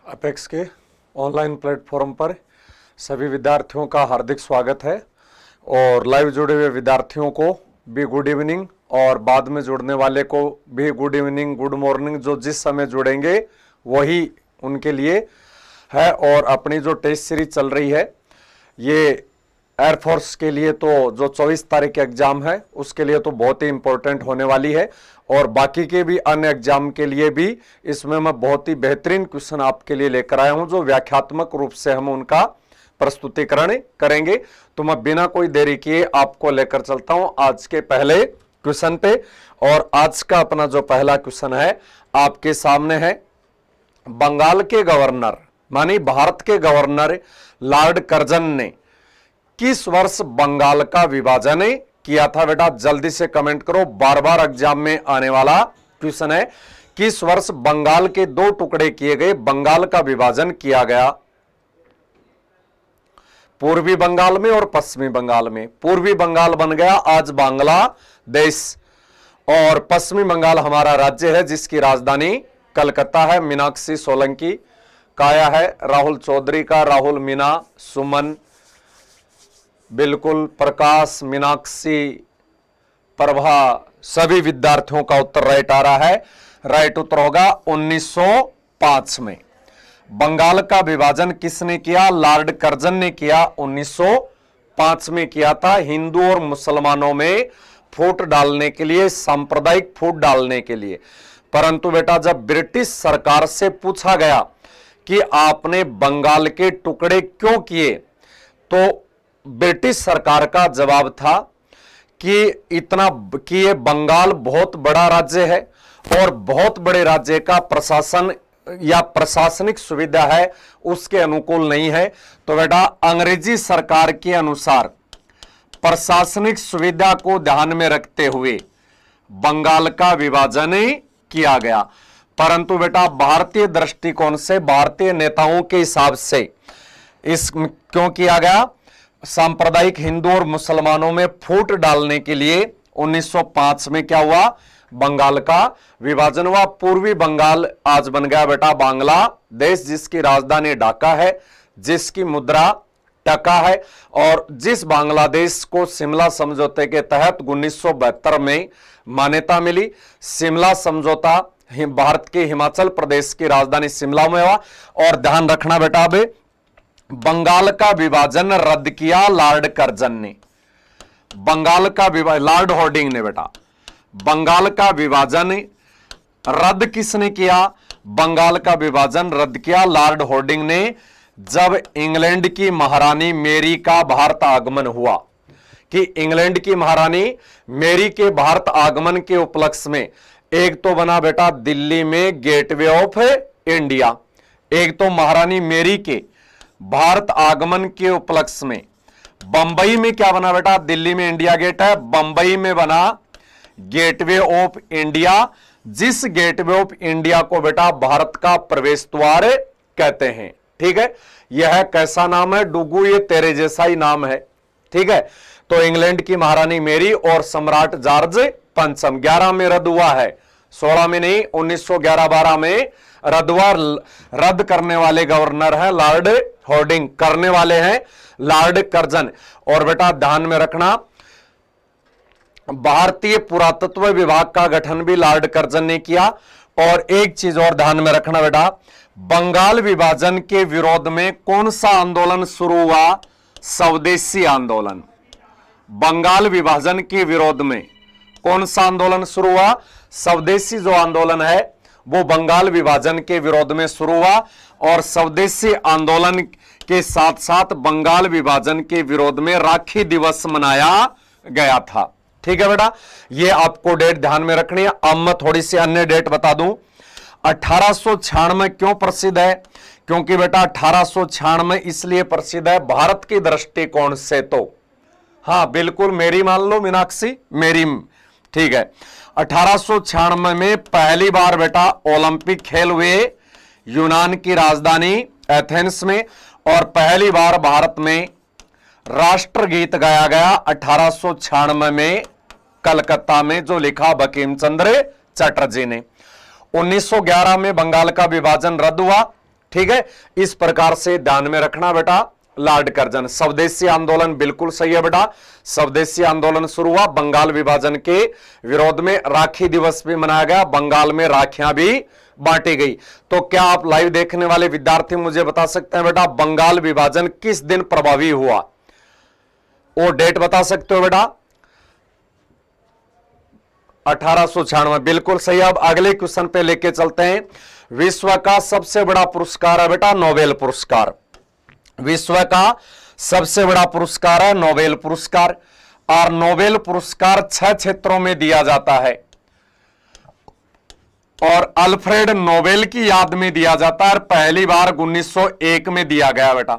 Apex के online platform पर सभी विद्यार्थियों का हार्दिक स्वागत है और लाइव जुड़े हुए विद्यार्थियों को भी गुड इवनिंग और बाद में जुड़ने वाले को भी गुड इवनिंग गुड मॉर्निंग। जो जिस समय जुड़ेंगे वही उनके लिए है। और अपनी जो टेस्ट सीरीज चल रही है ये एयरफोर्स के लिए तो जो 24 तारीख एग्जाम है उसके लिए तो बहुत ही इंपॉर्टेंट होने वाली है और बाकी के भी अन्य एग्जाम के लिए भी इसमें मैं बहुत ही बेहतरीन क्वेश्चन आपके लिए लेकर आया हूं जो व्याख्यात्मक रूप से हम उनका प्रस्तुतिकरण करेंगे। तो मैं बिना कोई देरी किए आपको लेकर चलता हूं आज के पहले क्वेश्चन पे। और आज का अपना जो पहला क्वेश्चन है आपके सामने है। बंगाल के गवर्नर मानी भारत के गवर्नर लॉर्ड कर्जन ने किस वर्ष बंगाल का विभाजन किया था? बेटा जल्दी से कमेंट करो, बार बार एग्जाम में आने वाला क्वेश्चन है। किस वर्ष बंगाल के दो टुकड़े किए गए, बंगाल का विभाजन किया गया? पूर्वी बंगाल में और पश्चिमी बंगाल में। पूर्वी बंगाल बन गया आज बांग्लादेश और पश्चिमी बंगाल हमारा राज्य है जिसकी राजधानी कलकत्ता है। मीनाक्षी सोलंकी काया है, राहुल चौधरी का, राहुल मीना, सुमन बिल्कुल, प्रकाश, मीनाक्षी, प्रभा, सभी विद्यार्थियों का उत्तर राइट आ रहा है। राइट उत्तर होगा 1905 में। बंगाल का विभाजन किसने किया? लॉर्ड कर्जन ने किया, 1905 में किया था। हिंदू और मुसलमानों में फूट डालने के लिए, सांप्रदायिक फूट डालने के लिए। परंतु बेटा जब ब्रिटिश सरकार से पूछा गया कि आपने बंगाल के टुकड़े क्यों किए तो ब्रिटिश सरकार का जवाब था कि ये बंगाल बहुत बड़ा राज्य है और बहुत बड़े राज्य का प्रशासन या प्रशासनिक सुविधा है उसके अनुकूल नहीं है। तो बेटा अंग्रेजी सरकार के अनुसार प्रशासनिक सुविधा को ध्यान में रखते हुए बंगाल का विभाजन किया गया। परंतु बेटा भारतीय दृष्टिकोण से, भारतीय नेताओं के हिसाब से इस क्यों किया गया? सांप्रदायिक हिंदू और मुसलमानों में फूट डालने के लिए 1905 में क्या हुआ? बंगाल का विभाजन हुआ। पूर्वी बंगाल आज बन गया बेटा बांग्लादेश जिसकी राजधानी ढाका है, जिसकी मुद्रा टका है और जिस बांग्लादेश को शिमला समझौते के तहत 1972 में मान्यता मिली। शिमला समझौता भारत के हिमाचल प्रदेश की राजधानी शिमला में हुआ। और ध्यान रखना बेटा अब बंगाल का विभाजन रद्द किया लॉर्ड कर्जन ने। बंगाल का विभाजन लॉर्ड हॉर्डिंग ने बेटा बंगाल का विभाजन रद्द किसने किया? बंगाल का विभाजन रद्द किया लॉर्ड हॉर्डिंग ने जब इंग्लैंड की महारानी मेरी का भारत आगमन हुआ। कि इंग्लैंड की महारानी मेरी के भारत आगमन के उपलक्ष्य में एक तो बना बेटा दिल्ली में गेटवे ऑफ इंडिया, एक तो महारानी मेरी के भारत आगमन के उपलक्ष्य में बंबई में क्या बना बेटा? दिल्ली में इंडिया गेट है, बंबई में बना गेटवे ऑफ इंडिया, जिस गेटवे ऑफ इंडिया को बेटा भारत का प्रवेश द्वार कहते हैं। ठीक है, यह कैसा नाम है? डुगू, ये तेरे जैसा ही नाम है। ठीक है, तो इंग्लैंड की महारानी मेरी और सम्राट जॉर्ज पंचम 11 में रद्द हुआ है, 16 में नहीं, 1911-12 में रद्द हुआ। रद्द करने वाले गवर्नर है लॉर्ड हॉर्डिंग, करने वाले हैं लॉर्ड कर्जन। और बेटा ध्यान में रखना भारतीय पुरातत्व विभाग का गठन भी लॉर्ड कर्जन ने किया। और एक चीज और ध्यान में रखना बेटा, बंगाल विभाजन के विरोध में कौन सा आंदोलन शुरू हुआ? स्वदेशी आंदोलन। बंगाल विभाजन के विरोध में कौन सा आंदोलन शुरू हुआ? स्वदेशी जो आंदोलन है वो बंगाल विभाजन के विरोध में शुरू हुआ। और स्वदेशी आंदोलन के साथ साथ बंगाल विभाजन के विरोध में राखी दिवस मनाया गया था। ठीक है बेटा, ये आपको डेट ध्यान में रखनी है। अब मैं थोड़ी सी अन्य डेट बता दूं। 1896 क्यों प्रसिद्ध है? क्योंकि बेटा 1896 इसलिए प्रसिद्ध है भारत के दृष्टिकोण से तो, हाँ बिल्कुल मेरी मान लो मीनाक्षी, मेरी, ठीक है। 1896 में पहली बार बेटा ओलंपिक खेल हुए यूनान की राजधानी एथेंस में और पहली बार भारत में राष्ट्रगीत गाया गया 1896 में कलकत्ता में, जो लिखा बंकिम चंद्र चटर्जी ने। 1911 में बंगाल का विभाजन रद्द हुआ। ठीक है, इस प्रकार से ध्यान में रखना बेटा। लॉर्ड कर्जन, स्वदेशी आंदोलन बिल्कुल सही है बेटा। स्वदेशी आंदोलन शुरू हुआ बंगाल विभाजन के विरोध में, राखी दिवस भी मनाया गया, बंगाल में राखियां भी बांटी गई। तो क्या आप लाइव देखने वाले विद्यार्थी मुझे बता सकते हैं बेटा बंगाल विभाजन किस दिन प्रभावी हुआ? वो डेट बता सकते हो बेटा? 1896, बिल्कुल सही। अब अगले क्वेश्चन पे लेके चलते हैं। विश्व का सबसे बड़ा पुरस्कार है बेटा नोबेल पुरस्कार। विश्व का सबसे बड़ा पुरस्कार है नोबेल पुरस्कार, और नोबेल पुरस्कार 6 क्षेत्रों में दिया जाता है, और अल्फ्रेड नोबेल की याद में दिया जाता है। पहली बार 1901 में दिया गया बेटा,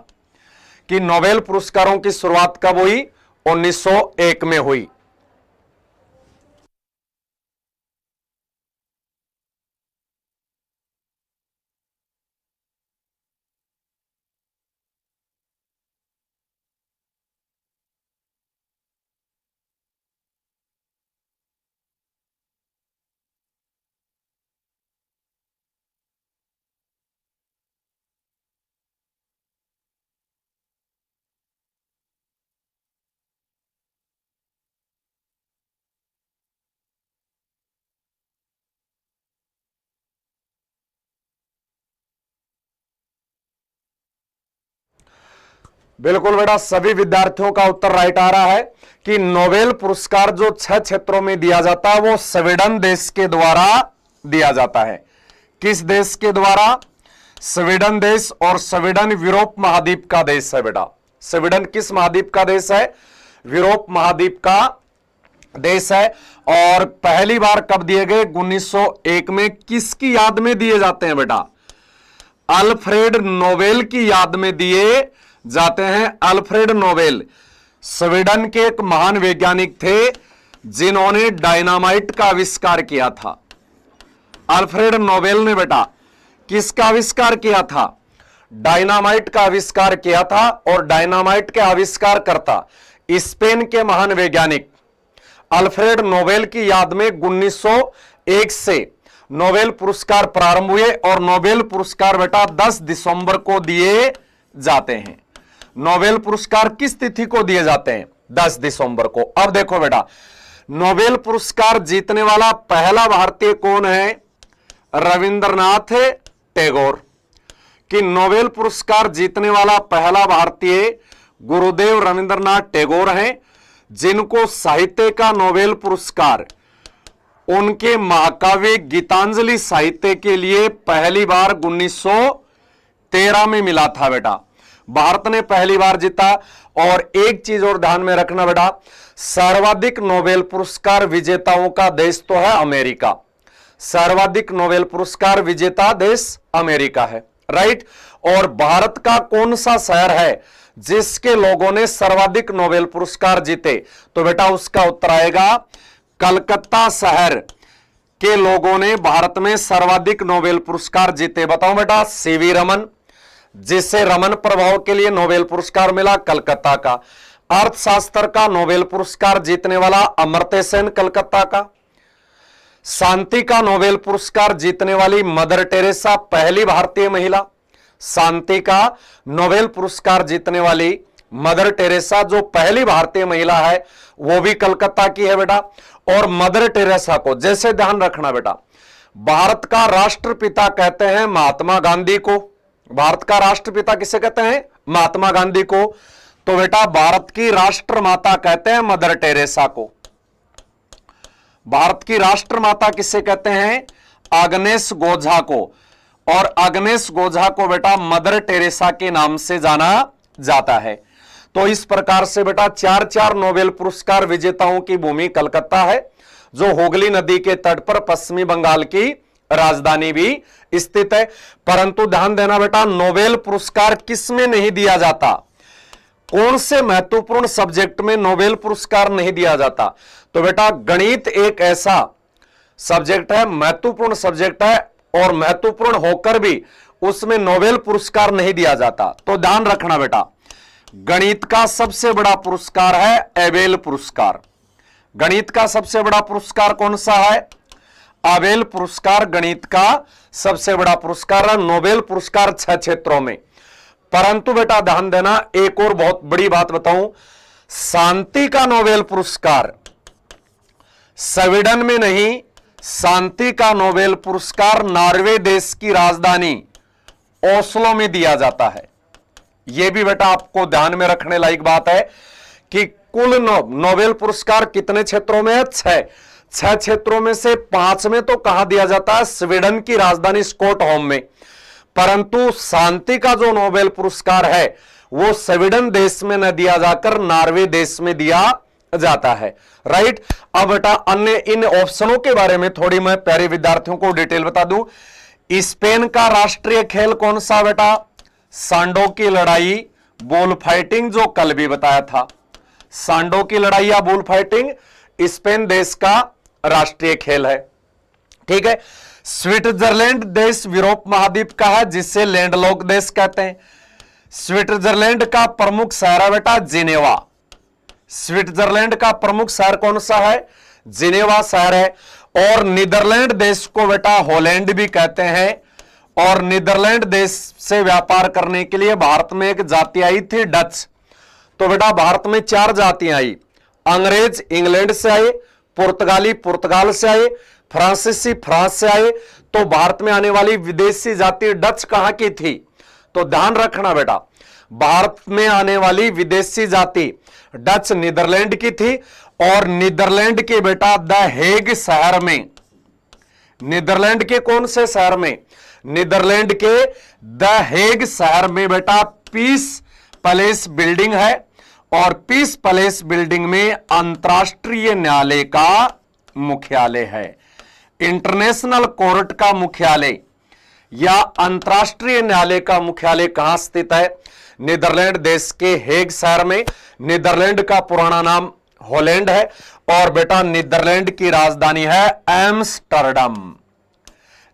कि नोबेल पुरस्कारों की शुरुआत कब हुई? 1901 में हुई। बिल्कुल बेटा, सभी विद्यार्थियों का उत्तर राइट आ रहा है कि नोबेल पुरस्कार जो 6 क्षेत्रों में दिया जाता है वो स्वीडन देश के द्वारा दिया जाता है। किस देश के द्वारा? स्वीडन देश, और स्वीडन यूरोप महाद्वीप का देश है बेटा। स्वीडन किस महाद्वीप का देश है? यूरोप महाद्वीप का देश है। और पहली बार कब दिए गए? 1901 में। किसकी याद में दिए जाते हैं बेटा? अल्फ्रेड नोबेल की याद में दिए जाते हैं। अल्फ्रेड नोबेल स्वीडन के एक महान वैज्ञानिक थे जिन्होंने डायनामाइट का आविष्कार किया था। अल्फ्रेड नोबेल ने बेटा किसका आविष्कार किया था? डायनामाइट का आविष्कार किया था। और डायनामाइट के आविष्कार करता स्पेन के महान वैज्ञानिक अल्फ्रेड नोबेल की याद में 1901 से नोबेल पुरस्कार प्रारंभ हुए, और नोबेल पुरस्कार बेटा 10 दिसंबर को दिए जाते हैं। नोबेल पुरस्कार किस तिथि को दिए जाते हैं? 10 दिसंबर को। अब देखो बेटा, नोबेल पुरस्कार जीतने वाला पहला भारतीय कौन है? रविंद्रनाथ टैगोर। कि नोबेल पुरस्कार जीतने वाला पहला भारतीय गुरुदेव रविंद्रनाथ टैगोर हैं, जिनको साहित्य का नोबेल पुरस्कार उनके महाकाव्य गीतांजलि साहित्य के लिए पहली बार 1913 में मिला था बेटा। भारत ने पहली बार जीता। और एक चीज और ध्यान में रखना बेटा, सर्वाधिक नोबेल पुरस्कार विजेताओं का देश तो है अमेरिका। सर्वाधिक नोबेल पुरस्कार विजेता देश अमेरिका है, राइट। और भारत का कौन सा शहर है जिसके लोगों ने सर्वाधिक नोबेल पुरस्कार जीते? तो बेटा उसका उत्तर आएगा कलकत्ता शहर के लोगों ने भारत में सर्वाधिक नोबेल पुरस्कार जीते। बताओ बेटा, सीवी रमन, जिसे रमन प्रभाव के लिए नोबेल पुरस्कार मिला, कलकत्ता का। अर्थशास्त्र का नोबेल पुरस्कार जीतने वाला अमर्त्य सेन, कलकत्ता का। शांति का नोबेल पुरस्कार जीतने वाली मदर टेरेसा, पहली भारतीय महिला। शांति का नोबेल पुरस्कार जीतने वाली मदर टेरेसा जो पहली भारतीय महिला है वो भी कलकत्ता की है बेटा। और मदर टेरेसा को, जैसे ध्यान रखना बेटा, भारत का राष्ट्रपिता कहते हैं महात्मा गांधी को। भारत का राष्ट्रपिता किसे कहते हैं? महात्मा गांधी को। तो बेटा भारत की राष्ट्रमाता कहते हैं मदर टेरेसा को। भारत की राष्ट्रमाता किसे कहते हैं? आग्नेस गोझा को। और आग्नेस गोझा को बेटा मदर टेरेसा के नाम से जाना जाता है। तो इस प्रकार से बेटा 4-4 नोबेल पुरस्कार विजेताओं की भूमि कलकत्ता है, जो हुगली नदी के तट पर पश्चिमी बंगाल की राजधानी भी स्थित है। परंतु ध्यान देना बेटा, नोबेल पुरस्कार किस में नहीं दिया जाता? कौन से महत्वपूर्ण सब्जेक्ट में नोबेल पुरस्कार नहीं दिया जाता? तो बेटा गणित एक ऐसा सब्जेक्ट है, महत्वपूर्ण सब्जेक्ट है, और महत्वपूर्ण होकर भी उसमें नोबेल पुरस्कार नहीं दिया जाता। तो ध्यान रखना बेटा, गणित का सबसे बड़ा पुरस्कार है एबेल पुरस्कार। गणित का सबसे बड़ा पुरस्कार कौन सा है? आबेल पुरस्कार गणित का सबसे बड़ा पुरस्कार है, नोबेल पुरस्कार 6 क्षेत्रों में। परंतु बेटा ध्यान देना, एक और बहुत बड़ी बात बताऊं, शांति का नोबेल पुरस्कार स्वीडन में नहीं, शांति का नोबेल पुरस्कार नॉर्वे देश की राजधानी ओस्लो में दिया जाता है। यह भी बेटा आपको ध्यान में रखने लायक बात है कि कुल नोबेल पुरस्कार कितने क्षेत्रों में है? 6 क्षेत्रों में से 5 में तो कहां दिया जाता है? स्वीडन की राजधानी स्टॉकहोम में। परंतु शांति का जो नोबेल पुरस्कार है वो स्वीडन देश में न दिया जाकर नॉर्वे देश में दिया जाता है। राइट। अब बेटा अन्य इन ऑप्शनों के बारे में थोड़ी मैं प्यारे विद्यार्थियों को डिटेल बता दूं। स्पेन का राष्ट्रीय खेल कौन सा बेटा? सांडो की लड़ाई, बुल फाइटिंग, जो कल भी बताया था। सांडो की लड़ाई या बुल फाइटिंग स्पेन देश का राष्ट्रीय खेल है। ठीक है। स्विट्जरलैंड देश यूरोप महाद्वीप का है, जिसे लैंडलॉक देश कहते हैं। स्विट्जरलैंड का प्रमुख शहर है बेटा जिनेवा। स्विट्जरलैंड का प्रमुख शहर कौन सा है? जिनेवा शहर है। और नीदरलैंड देश को बेटा हॉलैंड भी कहते हैं। और नीदरलैंड देश से व्यापार करने के लिए भारत में एक जाति आई थी, डच। तो बेटा भारत में 4 जातियां आई। अंग्रेज इंग्लैंड से आए, पुर्तगाली पुर्तगाल से आए, फ्रांसीसी फ्रांस से आए। तो भारत में आने वाली विदेशी जाति डच कहां की थी? तो ध्यान रखना बेटा, भारत में आने वाली विदेशी जाति डच नीदरलैंड की थी। और नीदरलैंड के बेटा द हेग शहर में, नीदरलैंड के कौन से शहर में? नीदरलैंड के द हेग शहर में बेटा पीस पैलेस बिल्डिंग है। और पीस पैलेस बिल्डिंग में अंतर्राष्ट्रीय न्यायालय का मुख्यालय है। इंटरनेशनल कोर्ट का मुख्यालय या अंतर्राष्ट्रीय न्यायालय का मुख्यालय कहां स्थित है? नीदरलैंड देश के हेग शहर में। नीदरलैंड का पुराना नाम हॉलैंड है। और बेटा नीदरलैंड की राजधानी है एम्स्टर्डम।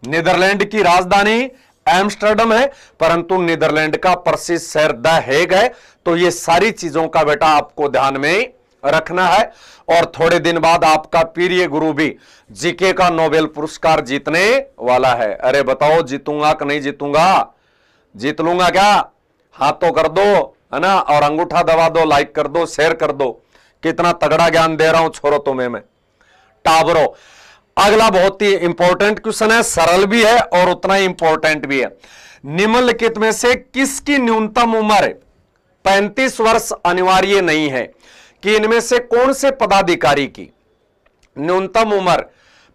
नीदरलैंड की राजधानी एम्स्टर्डम है, परंतु नीदरलैंड का प्रसिद्ध शहर द हेग है। तो ये सारी चीजों का बेटा आपको ध्यान में रखना है। और थोड़े दिन बाद आपका प्रिय गुरु भी जीके का नोबेल पुरस्कार जीतने वाला है। अरे बताओ, जीतूंगा कि नहीं जीतूंगा? जीत लूंगा क्या? हाथ तो कर दो, है ना, और अंगूठा दबा दो, लाइक कर दो, शेयर कर दो। कितना तगड़ा ज्ञान दे रहा हूं छोरो तुम्हें मैं, टाबरो। अगला बहुत ही इंपॉर्टेंट क्वेश्चन है, सरल भी है और उतना ही इंपॉर्टेंट भी है। निम्नलिखित में से किसकी न्यूनतम उम्र 35 वर्ष अनिवार्य नहीं है? कि इनमें से कौन से पदाधिकारी की न्यूनतम उम्र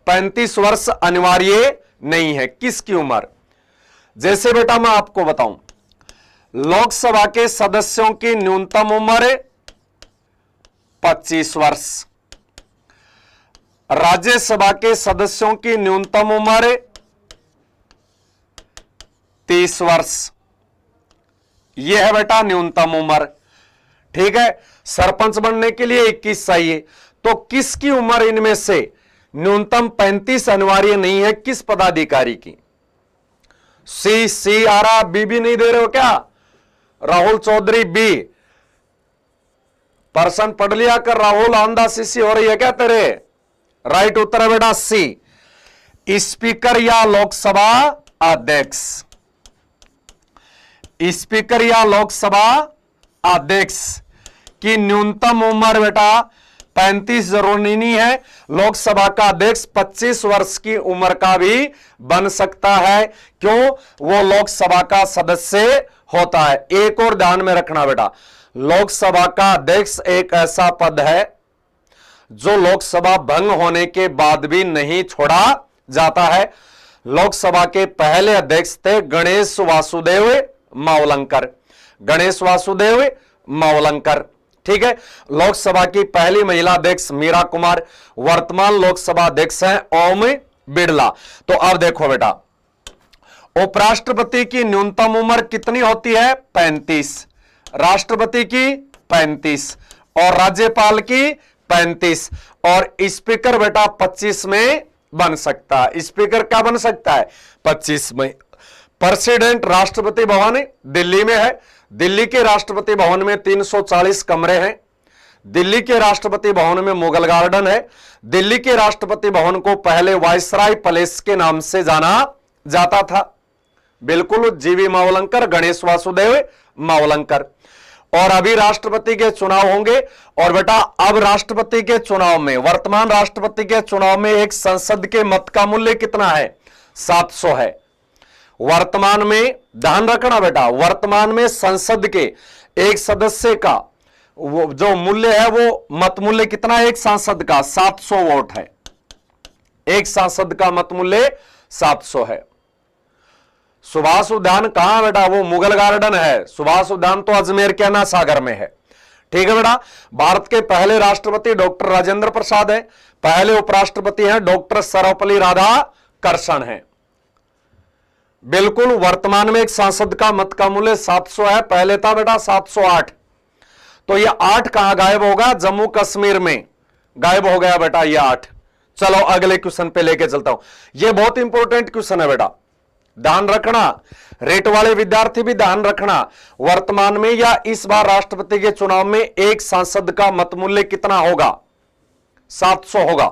35 वर्ष अनिवार्य नहीं है? किसकी उम्र? जैसे बेटा मैं आपको बताऊं, लोकसभा के सदस्यों की न्यूनतम उम्र 25 वर्ष, राज्यसभा के सदस्यों की न्यूनतम उम्र 30 वर्ष। यह है बेटा न्यूनतम उम्र। ठीक है। सरपंच बनने के लिए 21 चाहिए। तो किसकी उम्र इनमें से न्यूनतम 35 अनिवार्य नहीं है? किस पदाधिकारी की? सी आ रहा, बी भी नहीं दे रहे हो क्या? राहुल चौधरी बी। पर्सन पढ़ लिया कर, राहुल आंधा सीसी हो रही है क्या तेरे? राइट उत्तर है बेटा सी, स्पीकर या लोकसभा अध्यक्ष। स्पीकर या लोकसभा अध्यक्ष की न्यूनतम उम्र बेटा 35 जरूरी नहीं है। लोकसभा का अध्यक्ष 25 वर्ष की उम्र का भी बन सकता है। क्यों? वो लोकसभा का सदस्य होता है। एक और ध्यान में रखना बेटा, लोकसभा का अध्यक्ष एक ऐसा पद है जो लोकसभा भंग होने के बाद भी नहीं छोड़ा जाता है। लोकसभा के पहले अध्यक्ष थे गणेश वासुदेव मावलंकर। गणेश वासुदेव मावलंकर। ठीक है। लोकसभा की पहली महिला अध्यक्ष मीरा कुमार। वर्तमान लोकसभा अध्यक्ष हैं ओम बिरला। तो अब देखो बेटा, उपराष्ट्रपति की न्यूनतम उम्र कितनी होती है? 35। राष्ट्रपति की 35 और राज्यपाल की 35 और स्पीकर बेटा 25 में बन सकता है। स्पीकर क्या बन सकता है? 25 में। प्रेसिडेंट राष्ट्रपति भवन दिल्ली में है। दिल्ली के राष्ट्रपति भवन में 340 कमरे हैं। दिल्ली के राष्ट्रपति भवन में मुगल गार्डन है। दिल्ली के राष्ट्रपति भवन को पहले वायसराय पैलेस के नाम से जाना जाता था। बिल्कुल, जीवी मावलंकर, गणेश वासुदेव मावलंकर। और अभी राष्ट्रपति के चुनाव होंगे। और बेटा अब राष्ट्रपति के चुनाव में, वर्तमान राष्ट्रपति के चुनाव में एक संसद के मत का मूल्य कितना है? 700 है। वर्तमान में ध्यान रखना बेटा, वर्तमान में संसद के एक सदस्य का वो जो मूल्य है वो मत मूल्य कितना है? एक सांसद का 700 वोट है। एक सांसद का मत मूल्य 700 है। सुभाष उद्यान कहां बेटा? वो मुगल गार्डन है। सुभाष उद्यान तो अजमेर के अन्ना सागर में है। ठीक है बेटा। भारत के पहले राष्ट्रपति डॉक्टर राजेंद्र प्रसाद है। पहले उपराष्ट्रपति हैं डॉक्टर सर्वपल्ली राधाकृष्णन है। बिल्कुल, वर्तमान में एक सांसद का मत का मूल्य 700 है। पहले था बेटा 708। तो ये 8 कहां गायब होगा? जम्मू कश्मीर में गायब हो गया बेटा ये 8। चलो अगले क्वेश्चन पे लेके चलता हूं। ये बहुत इंपॉर्टेंट क्वेश्चन है बेटा, ध्यान रखना। रेट वाले विद्यार्थी भी ध्यान रखना। वर्तमान में या इस बार राष्ट्रपति के चुनाव में एक सांसद का मत मूल्य कितना होगा? 700 होगा।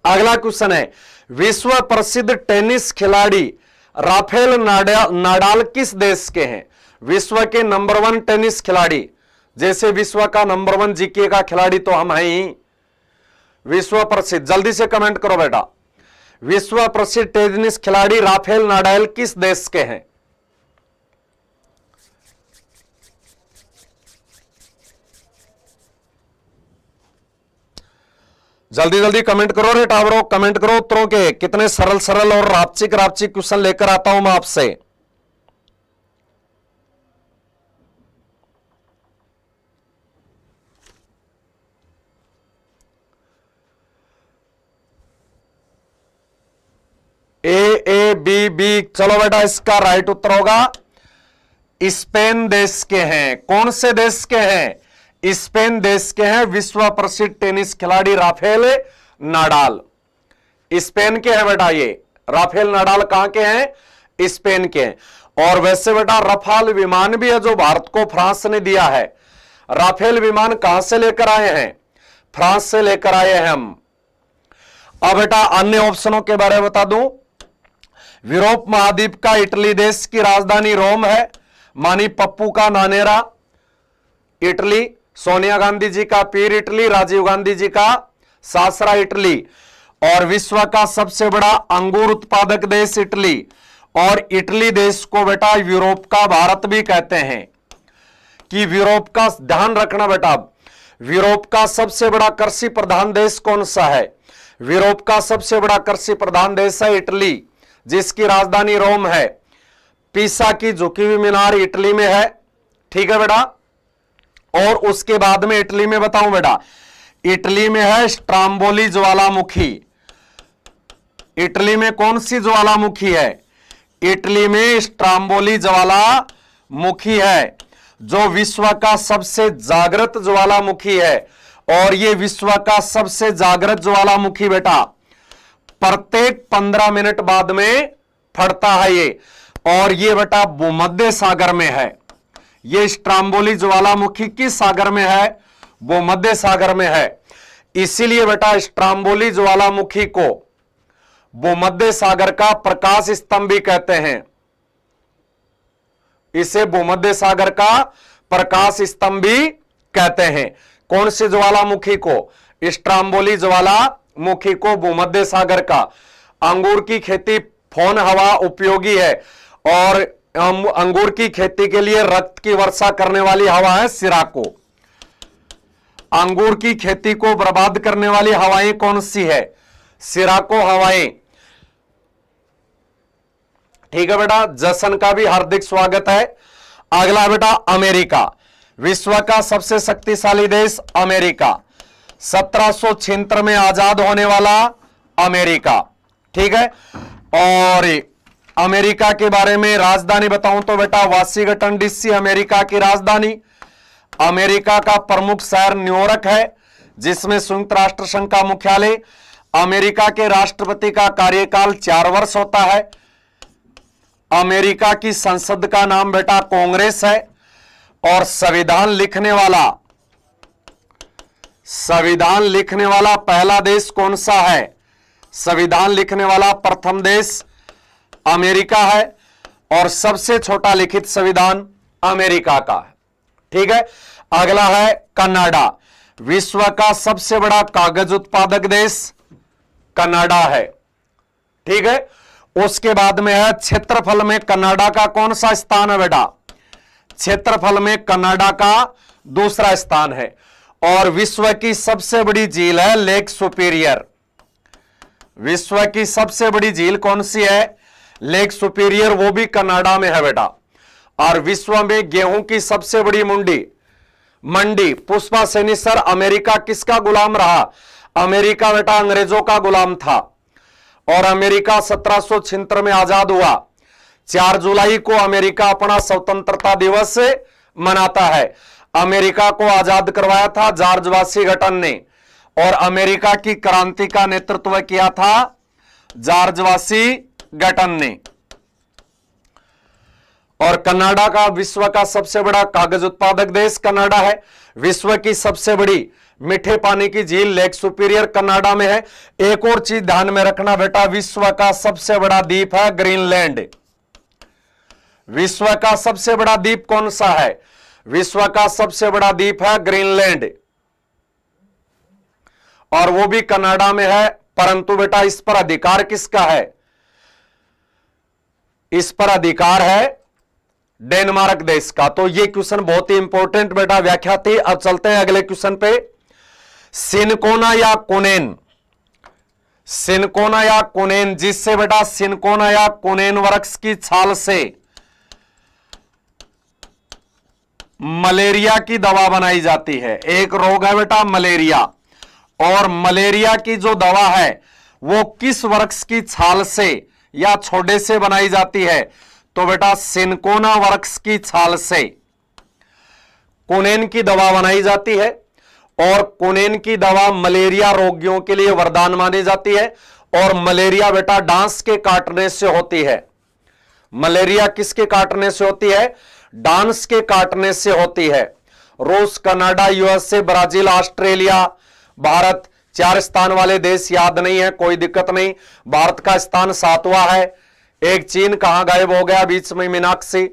अगला क्वेश्चन है, विश्व प्रसिद्ध टेनिस खिलाड़ी राफेल नाडाल किस देश के हैं? विश्व के नंबर 1 टेनिस खिलाड़ी, जैसे विश्व का नंबर 1 जीके का खिलाड़ी तो हम हैं ही। विश्व प्रसिद्ध, जल्दी से कमेंट करो बेटा। विश्व प्रसिद्ध टेनिस खिलाड़ी राफेल नाडाल किस देश के हैं? जल्दी जल्दी कमेंट करो रे टावरों, कमेंट करो उत्तरों के। कितने सरल सरल और रापचिक रापचिक क्वेश्चन लेकर आता हूं मैं आपसे। A B B. चलो बेटा, इसका राइट उत्तर होगा स्पेन देश के हैं। कौन से देश के हैं? स्पेन देश के हैं विश्व प्रसिद्ध टेनिस खिलाड़ी राफेल नाडाल। स्पेन के हैं बेटा ये। राफेल नाडाल कहां के हैं? स्पेन के हैं। और वैसे बेटा रफाल विमान भी है जो भारत को फ्रांस ने दिया है। राफेल विमान कहां से लेकर आए हैं? फ्रांस से लेकर आए हैं हम। अब बेटा अन्य ऑप्शनों के बारे में बता दूं। यूरोप महाद्वीप का इटली देश की राजधानी रोम है। मानी पप्पू का नानेरा इटली, सोनिया गांधी जी का पीर इटली, राजीव गांधी जी का सासरा इटली। और विश्व का सबसे बड़ा अंगूर उत्पादक देश इटली। और इटली देश को बेटा यूरोप का भारत भी कहते हैं। कि यूरोप का, ध्यान रखना बेटा, यूरोप का सबसे बड़ा कृषि प्रधान देश कौन सा है? यूरोप का सबसे बड़ा कृषि प्रधान देश है इटली, जिसकी राजधानी रोम है। पीसा की झुकी हुई मीनार इटली में है। ठीक है बेटा। और उसके बाद में इटली में बताऊं बेटा, इटली में है स्ट्राम्बोली ज्वालामुखी। इटली में कौन सी ज्वालामुखी है? इटली में स्ट्राम्बोली ज्वालामुखी है, जो विश्व का सबसे जागृत ज्वालामुखी है। और यह विश्व का सबसे जागृत ज्वालामुखी बेटा प्रत्येक 15 मिनट बाद में फटता है ये। और ये बेटा भूमध्य सागर में है। ये स्ट्राम्बोली ज्वालामुखी किस सागर में है? भूमध्य सागर में है। इसीलिए बेटा स्ट्राम्बोली ज्वालामुखी को भूमध्य सागर का प्रकाश स्तंभ भी कहते हैं। इसे भूमध्य सागर का प्रकाश स्तंभ भी कहते हैं। कौन सी ज्वालामुखी को? स्ट्राम्बोली ज्वालामुखी को भूमध्य सागर का। अंगूर की खेती फोन हवा उपयोगी है। और अंगूर की खेती के लिए रक्त की वर्षा करने वाली हवा है सिराको। अंगूर की खेती को बर्बाद करने वाली हवाएं कौन सी है? सिराको हवाएं। ठीक है बेटा, जशन का भी हार्दिक स्वागत है। अगला बेटा अमेरिका, विश्व का सबसे शक्तिशाली देश अमेरिका। 1776 में आजाद होने वाला अमेरिका। ठीक है। और अमेरिका के बारे में राजधानी बताऊं तो बेटा वाशिंगटन डीसी अमेरिका की राजधानी। अमेरिका का प्रमुख शहर न्यूयॉर्क है, जिसमें संयुक्त राष्ट्र संघ का मुख्यालय। अमेरिका के राष्ट्रपति का कार्यकाल 4 वर्ष होता है। अमेरिका की संसद का नाम बेटा कांग्रेस है। और संविधान लिखने वाला संविधान लिखने वाला पहला देश कौन सा है? संविधान लिखने वाला प्रथम देश अमेरिका है और सबसे छोटा लिखित संविधान अमेरिका का है। ठीक है, अगला है कनाडा। विश्व का सबसे बड़ा कागज उत्पादक देश कनाडा है। ठीक है, उसके बाद में है क्षेत्रफल में कनाडा का कौन सा स्थान है बेटा? क्षेत्रफल में कनाडा का दूसरा स्थान है। और विश्व की सबसे बड़ी झील है लेक सुपीरियर। विश्व की सबसे बड़ी झील कौन सी है? लेक सुपीरियर, वो भी कनाडा में है बेटा। और विश्व में गेहूं की सबसे बड़ी मंडी पुष्पा सेनी सर, अमेरिका किसका गुलाम रहा? अमेरिका बेटा अंग्रेजों का गुलाम था और अमेरिका 1776 में आजाद हुआ। 4 जुलाई को अमेरिका अपना स्वतंत्रता दिवस मनाता है। अमेरिका को आजाद करवाया था जॉर्ज वाशिंगटन ने और अमेरिका की क्रांति का नेतृत्व किया था जॉर्ज वाशिंगटन ने। और कनाडा का विश्व का सबसे बड़ा कागज उत्पादक देश कनाडा है। विश्व की सबसे बड़ी मीठे पानी की झील लेक सुपीरियर कनाडा में है। एक और चीज ध्यान में रखना बेटा, विश्व का सबसे बड़ा द्वीप है ग्रीनलैंड। विश्व का सबसे बड़ा द्वीप कौन सा है? विश्व का सबसे बड़ा द्वीप है ग्रीनलैंड और वो भी कनाडा में है। परंतु बेटा इस पर अधिकार किसका है? इस पर अधिकार है डेनमार्क देश का। तो ये क्वेश्चन बहुत ही इंपॉर्टेंट बेटा व्याख्या थी। अब चलते हैं अगले क्वेश्चन पे। सिनकोना या कोनेन, सिनकोना या कोनेन, जिससे बेटा सिनकोना या कोनेन वृक्ष की छाल से मलेरिया की दवा बनाई जाती है। एक रोग है बेटा मलेरिया, और मलेरिया की जो दवा है वो किस वृक्ष की छाल से या छोड़े से बनाई जाती है? तो बेटा सिनकोना वृक्ष की छाल से कोनेन की दवा बनाई जाती है। और कोनेन की दवा मलेरिया रोगियों के लिए वरदान मानी जाती है। और मलेरिया बेटा डांस के काटने से होती है। मलेरिया किसके काटने से होती है? डांस के काटने से होती है। रूस, Canada, USA, Brazil, Australia, Bharat 4 स्थान वाले देश याद नहीं है, कोई दिक्कत नहीं। भारत का स्थान 7वां है। एक चीन कहां गायब हो गया बीच में? मीनाक्षी।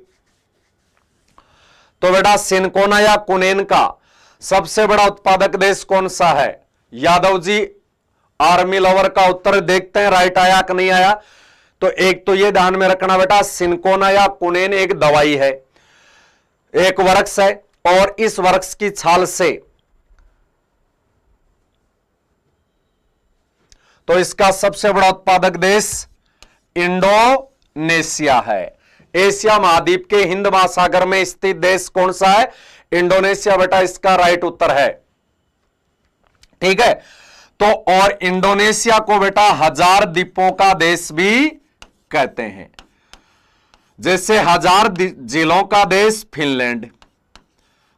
तो बेटा सिनकोना या कोनेन का सबसे बड़ा उत्पादक देश कौन सा है? यादव जी आर्मी लवर का उत्तर देखते हैं राइट आया कि नहीं आया। तो एक तो ये ध्यान में रखना बेटा, सिनकोना या कोनेन एक दवाई है, एक वृक्ष है और इस वृक्ष की छाल से, तो इसका सबसे बड़ा उत्पादक देश इंडोनेशिया है। एशिया महाद्वीप के हिंद महासागर में स्थित देश कौन सा है? इंडोनेशिया बेटा इसका राइट उत्तर है। ठीक है, तो और इंडोनेशिया को बेटा 1000 द्वीपों का देश भी कहते हैं। जैसे 1000 जिलों का देश फिनलैंड।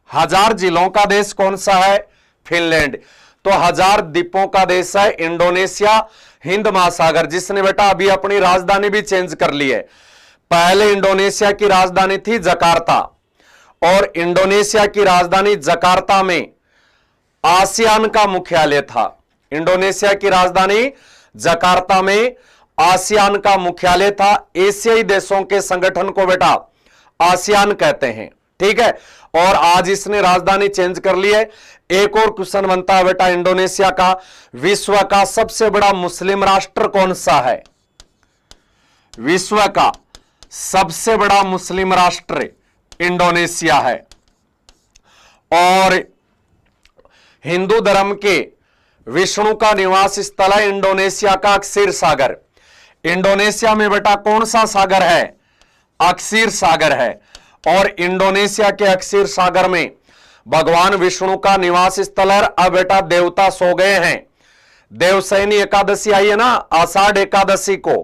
1000 जिलों का देश कौन सा है? फिनलैंड। तो 1000 द्वीपों का देश है इंडोनेशिया, हिंद महासागर, जिसने बेटा अभी अपनी राजधानी भी चेंज कर ली है। पहले इंडोनेशिया की राजधानी थी जकार्ता और इंडोनेशिया की राजधानी जकार्ता में आसियान का मुख्यालय था। इंडोनेशिया की राजधानी जकार्ता में आसियान का मुख्यालय था। एशियाई देशों के संगठन को बेटा आसियान कहते हैं। ठीक है, और आज इसने राजधानी चेंज कर ली है। एक और क्वेश्चन बनता है बेटा इंडोनेशिया का, विश्व का सबसे बड़ा मुस्लिम राष्ट्र कौन सा है? विश्व का सबसे बड़ा मुस्लिम राष्ट्र इंडोनेशिया है। और हिंदू धर्म के विष्णु का निवास स्थल है इंडोनेशिया का अक्षीर सागर। इंडोनेशिया में बेटा कौन सा सागर है? अक्षीर सागर है। और इंडोनेशिया के अक्षीर सागर में भगवान विष्णु का निवास स्थल है। अब बेटा देवता सो गए हैं। देवशयनी एकादशी आई है ना, आषाढ़ एकादशी को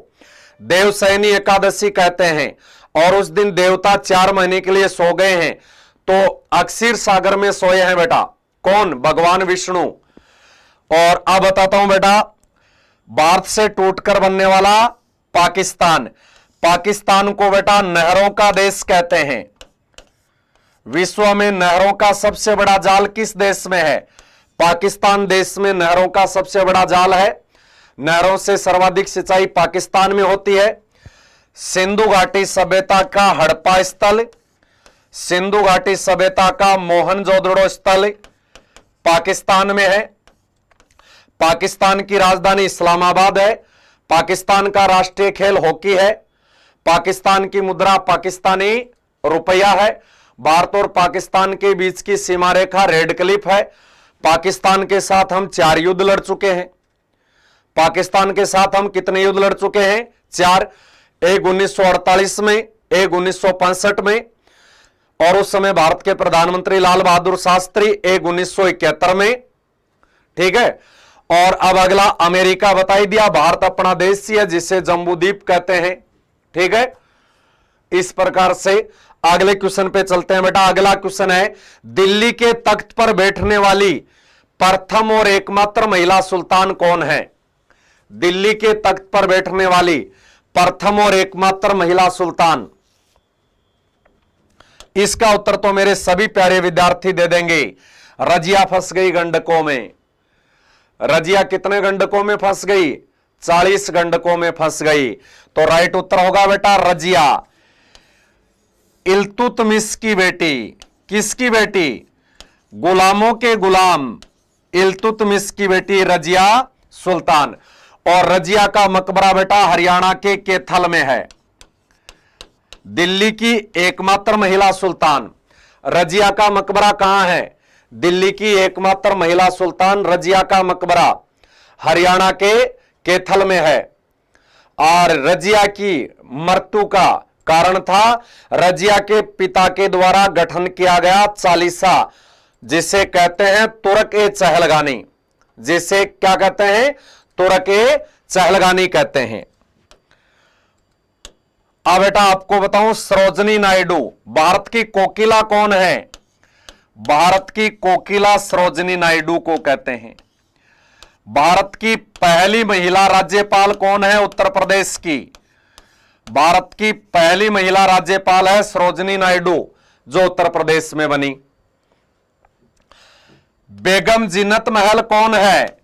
देवशयनी एकादशी कहते हैं। और उस दिन देवता 4 महीने के लिए सो गए हैं। तो अक्षीर सागर में सोए हैं बेटा कौन? भगवान विष्णु। और अब बताता हूं बेटा, भारत से टूटकर बनने वाला पाकिस्तान। पाकिस्तान को बेटा नहरों का देश कहते हैं। विश्व में नहरों का सबसे बड़ा जाल किस देश में है? पाकिस्तान देश में नहरों का सबसे बड़ा जाल है। नहरों से सर्वाधिक सिंचाई पाकिस्तान में होती है। सिंधु घाटी सभ्यता का हड़प्पा स्थल, सिंधु घाटी सभ्यता का मोहनजोदड़ो स्थल पाकिस्तान में है। पाकिस्तान की राजधानी इस्लामाबाद है। पाकिस्तान का राष्ट्रीय खेल हॉकी है। पाकिस्तान की मुद्रा पाकिस्तानी रुपया है। भारत और पाकिस्तान के बीच की सीमा रेखा रेड क्लिफ है। पाकिस्तान के साथ हम 4 युद्ध लड़ चुके हैं। पाकिस्तान के साथ हम कितने युद्ध लड़ चुके हैं? 4। एक 1948 में, एक 1965 में, और उस समय भारत के प्रधानमंत्री लाल बहादुर शास्त्री, एक 1971 में। ठीक है। और अब अगला अमेरिका बता ही दिया। भारत अपना देश ही है जिसे जम्बूद्वीप कहते हैं। ठीक है। इस प्रकार से अगले क्वेश्चन पे चलते हैं बेटा। अगला क्वेश्चन है, दिल्ली के तख्त पर बैठने वाली प्रथम और एकमात्र महिला सुल्तान कौन है? दिल्ली के तख्त पर बैठने वाली प्रथम और एकमात्र महिला सुल्तान। इसका उत्तर तो मेरे सभी प्यारे विद्यार्थी दे देंगे। रजिया फंस गई गंडकों में। रजिया कितने गंडकों में फंस गई? 40 गंडकों में फंस गई। तो राइट उत्तर होगा बेटा रजिया। इल्तुतमिश की बेटी। किसकी बेटी? गुलामों के गुलाम इल्तुतमिश की बेटी रजिया सुल्तान। और रजिया का मकबरा बेटा हरियाणा के कैथल में है। दिल्ली की एकमात्र महिला सुल्तान रजिया का मकबरा कहां है? दिल्ली की एकमात्र महिला सुल्तान रजिया का मकबरा हरियाणा के कैथल में है। और रजिया की मृत्यु का कारण था रजिया के पिता के द्वारा गठन किया गया चालीसा, जिसे कहते हैं तुर्क-ए-चहलगानी। जिसे क्या कहते हैं? तुर्क-ए-चहलगानी कहते हैं। अब बेटा आपको बताऊं, सरोजनी नायडू भारत की कोकिला कौन है? भारत की कोकिला सरोजनी नायडू को कहते हैं। भारत की पहली महिला राज्यपाल कौन है? उत्तर प्रदेश की। भारत की पहली महिला राज्यपाल है सरोजनी नायडू, जो उत्तर प्रदेश में बनी। बेगम जीनत महल कौन है?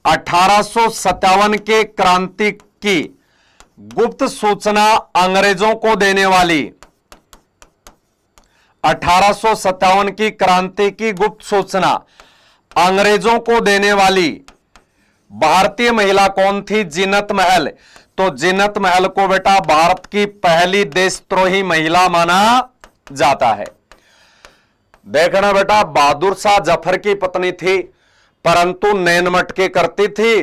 1857 के क्रांति की गुप्त सूचना अंग्रेजों को देने वाली। 1857 की क्रांति की गुप्त सूचना अंग्रेजों को देने वाली भारतीय महिला कौन थी? जीनत महल। तो जीनत महल को बेटा भारत की पहली देशद्रोही महिला माना जाता है। देखना बेटा, बहादुर शाह जफर की पत्नी थी, परंतु नैन मटके करती थी।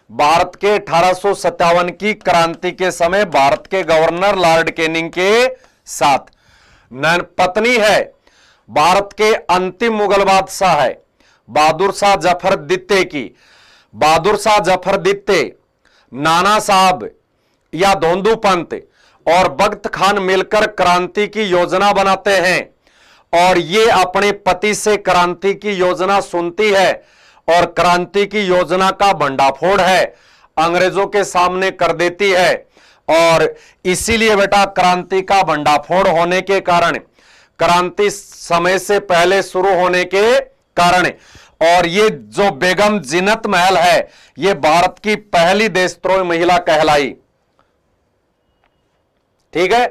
भारत के 1857 की क्रांति के समय भारत के गवर्नर लॉर्ड कैनिंग के साथ नैन पत्नी है। भारत के अंतिम मुगल बादशाह है बहादुर शाह जफर द्वितीय की। बहादुर शाह जफर द्वितीय, नाना साहब या धोंदू पंत और बख्त खान मिलकर क्रांति की योजना बनाते हैं, और ये अपने पति से क्रांति की योजना सुनती है और क्रांति की योजना का भंडाफोड़ है अंग्रेजों के सामने कर देती है। और इसीलिए बेटा क्रांति का भंडाफोड़ होने के कारण, क्रांति समय से पहले शुरू होने के कारण, और ये जो बेगम जीनत महल है, ये भारत की पहली देशद्रोही महिला कहलाई। ठीक है।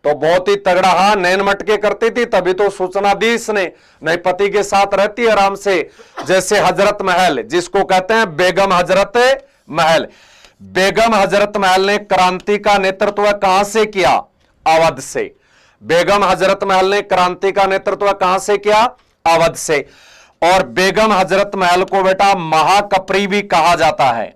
तो बहुत ही तगड़ा, हाँ, नैन मटके करती थी, तभी तो सूचना दी इसने। नहीं पति के साथ रहती है आराम से, जैसे हजरत महल, जिसको कहते हैं बेगम हजरत महल। बेगम हजरत महल ने क्रांति का नेतृत्व कहां से किया? अवध से। बेगम हजरत महल ने क्रांति का नेतृत्व कहां से किया? अवध से। और बेगम हजरत महल को बेटा महाकपरी भी कहा जाता है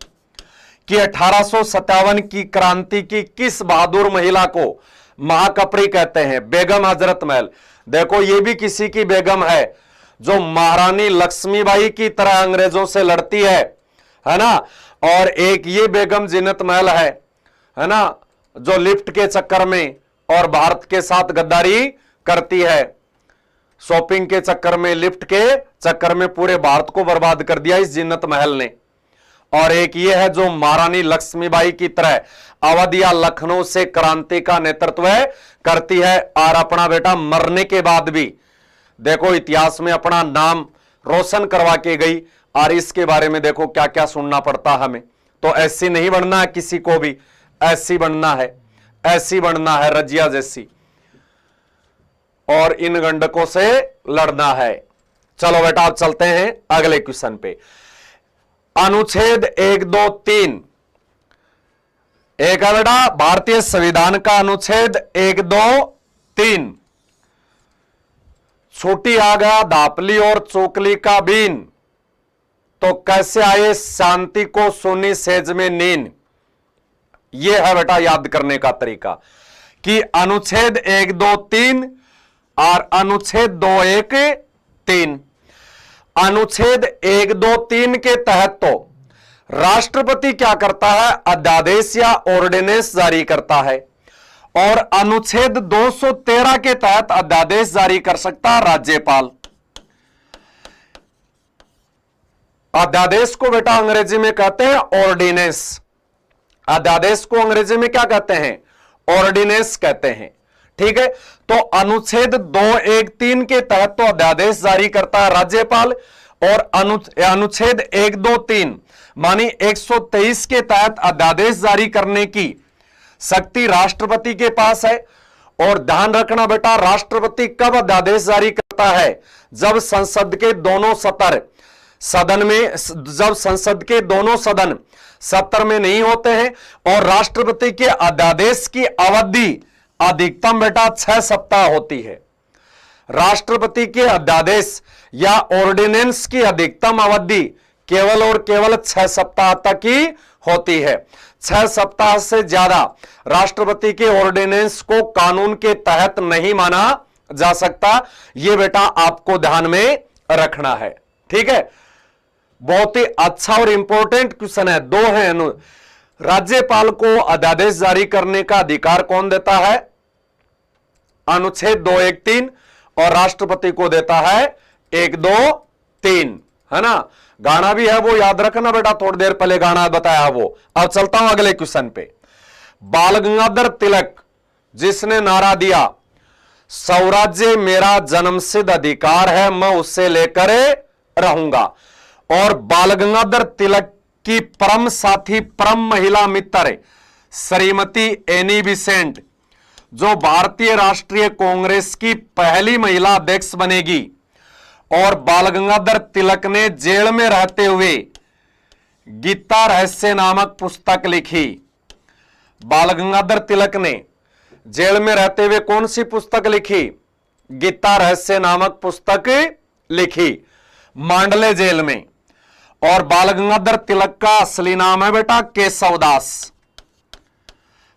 कि 1857 की क्रांति की किस बहादुर महिला को महाकपरी कहते हैं? बेगम हजरत महल। देखो ये भी किसी की बेगम है, जो महारानी लक्ष्मीबाई की तरह अंग्रेजों से लड़ती है ना। और एक ये बेगम जीनत महल है ना, जो लिफ्ट के चक्कर में और भारत के साथ गद्दारी करती है। शॉपिंग के चक्कर में, लिफ्ट के चक्कर में पूरे भारत को बर्बाद कर दिया इस जीनत महल ने। और एक ये है जो महारानी लक्ष्मीबाई की तरह अवध या लखनऊ से क्रांति का नेतृत्व करती है, और अपना बेटा मरने के बाद भी देखो इतिहास में अपना नाम रोशन करवा के गई, और इसके बारे में देखो क्या क्या सुनना पड़ता हमें। तो ऐसी नहीं बनना है, किसी को भी ऐसी बनना है, ऐसी बनना है रजिया जैसी, और इन गंडकों से लड़ना है। चलो बेटा अब चलते हैं अगले क्वेश्चन पे। अनुच्छेद 1, 2, 3 एक है बेटा भारतीय संविधान का अनुच्छेद 1, 2, 3। छोटी आ गया दापली और चोकली का बीन, तो कैसे आए शांति को सोनी सेज में नींद। यह है बेटा याद करने का तरीका कि अनुच्छेद 1, 2, 3 और अनुच्छेद 2, 1, 3। अनुच्छेद 1, 2, 3 के तहत तो राष्ट्रपति क्या करता है, अध्यादेश या ऑर्डिनेंस जारी करता है, और अनुच्छेद 213 के तहत अध्यादेश जारी कर सकता है राज्यपाल। अध्यादेश को बेटा अंग्रेजी में कहते हैं ऑर्डिनेंस। अध्यादेश को अंग्रेजी में क्या कहते हैं, ऑर्डिनेंस कहते हैं। ठीक है, तो अनुच्छेद 2, 1, 3 के तहत तो अध्यादेश जारी करता है राज्यपाल, और अनुच्छेद 1, 2, 3 मानी 123 के तहत अध्यादेश जारी करने की शक्ति राष्ट्रपति के पास है। और ध्यान रखना बेटा, राष्ट्रपति कब अध्यादेश जारी करता है, जब संसद के दोनों सदन में, जब संसद के दोनों सदन सत्र में नहीं होते हैं, और राष्ट्रपति के अध्यादेश की अवधि अधिकतम बेटा 6 सप्ताह होती है। राष्ट्रपति के अध्यादेश या ऑर्डिनेंस की अधिकतम अवधि केवल और केवल 6 सप्ताह तक ही होती है। 6 सप्ताह से ज्यादा राष्ट्रपति के ऑर्डिनेंस को कानून के तहत नहीं माना जा सकता। यह बेटा आपको ध्यान में रखना है। ठीक है, बहुत ही अच्छा और इंपॉर्टेंट क्वेश्चन है। 2 है, राज्यपाल को अध्यादेश जारी करने का अधिकार कौन देता है, अनुच्छेद 2, 1, 3, और राष्ट्रपति को देता है 1, 2, 3, है ना। गाना भी है वो याद रखना बेटा, थोड़ी देर पहले गाना बताया वो। अब चलता हूं अगले क्वेश्चन पे। बाल गंगाधर तिलक जिसने नारा दिया स्वराज्य मेरा जन्मसिद्ध अधिकार है, मैं उससे लेकर रहूंगा, और बाल गंगाधर तिलक की परम साथी, परम महिला मित्र श्रीमती एनी बेसेंट, जो भारतीय राष्ट्रीय कांग्रेस की पहली महिला अध्यक्ष बनेगी, और बाल गंगाधर तिलक ने जेल में रहते हुए गीता रहस्य नामक पुस्तक लिखी। बाल गंगाधर तिलक ने जेल में रहते हुए कौन सी पुस्तक लिखी, गीता रहस्य नामक पुस्तक लिखी मांडले जेल में। और बाल गंगाधर तिलक का असली नाम है बेटा केशवदास।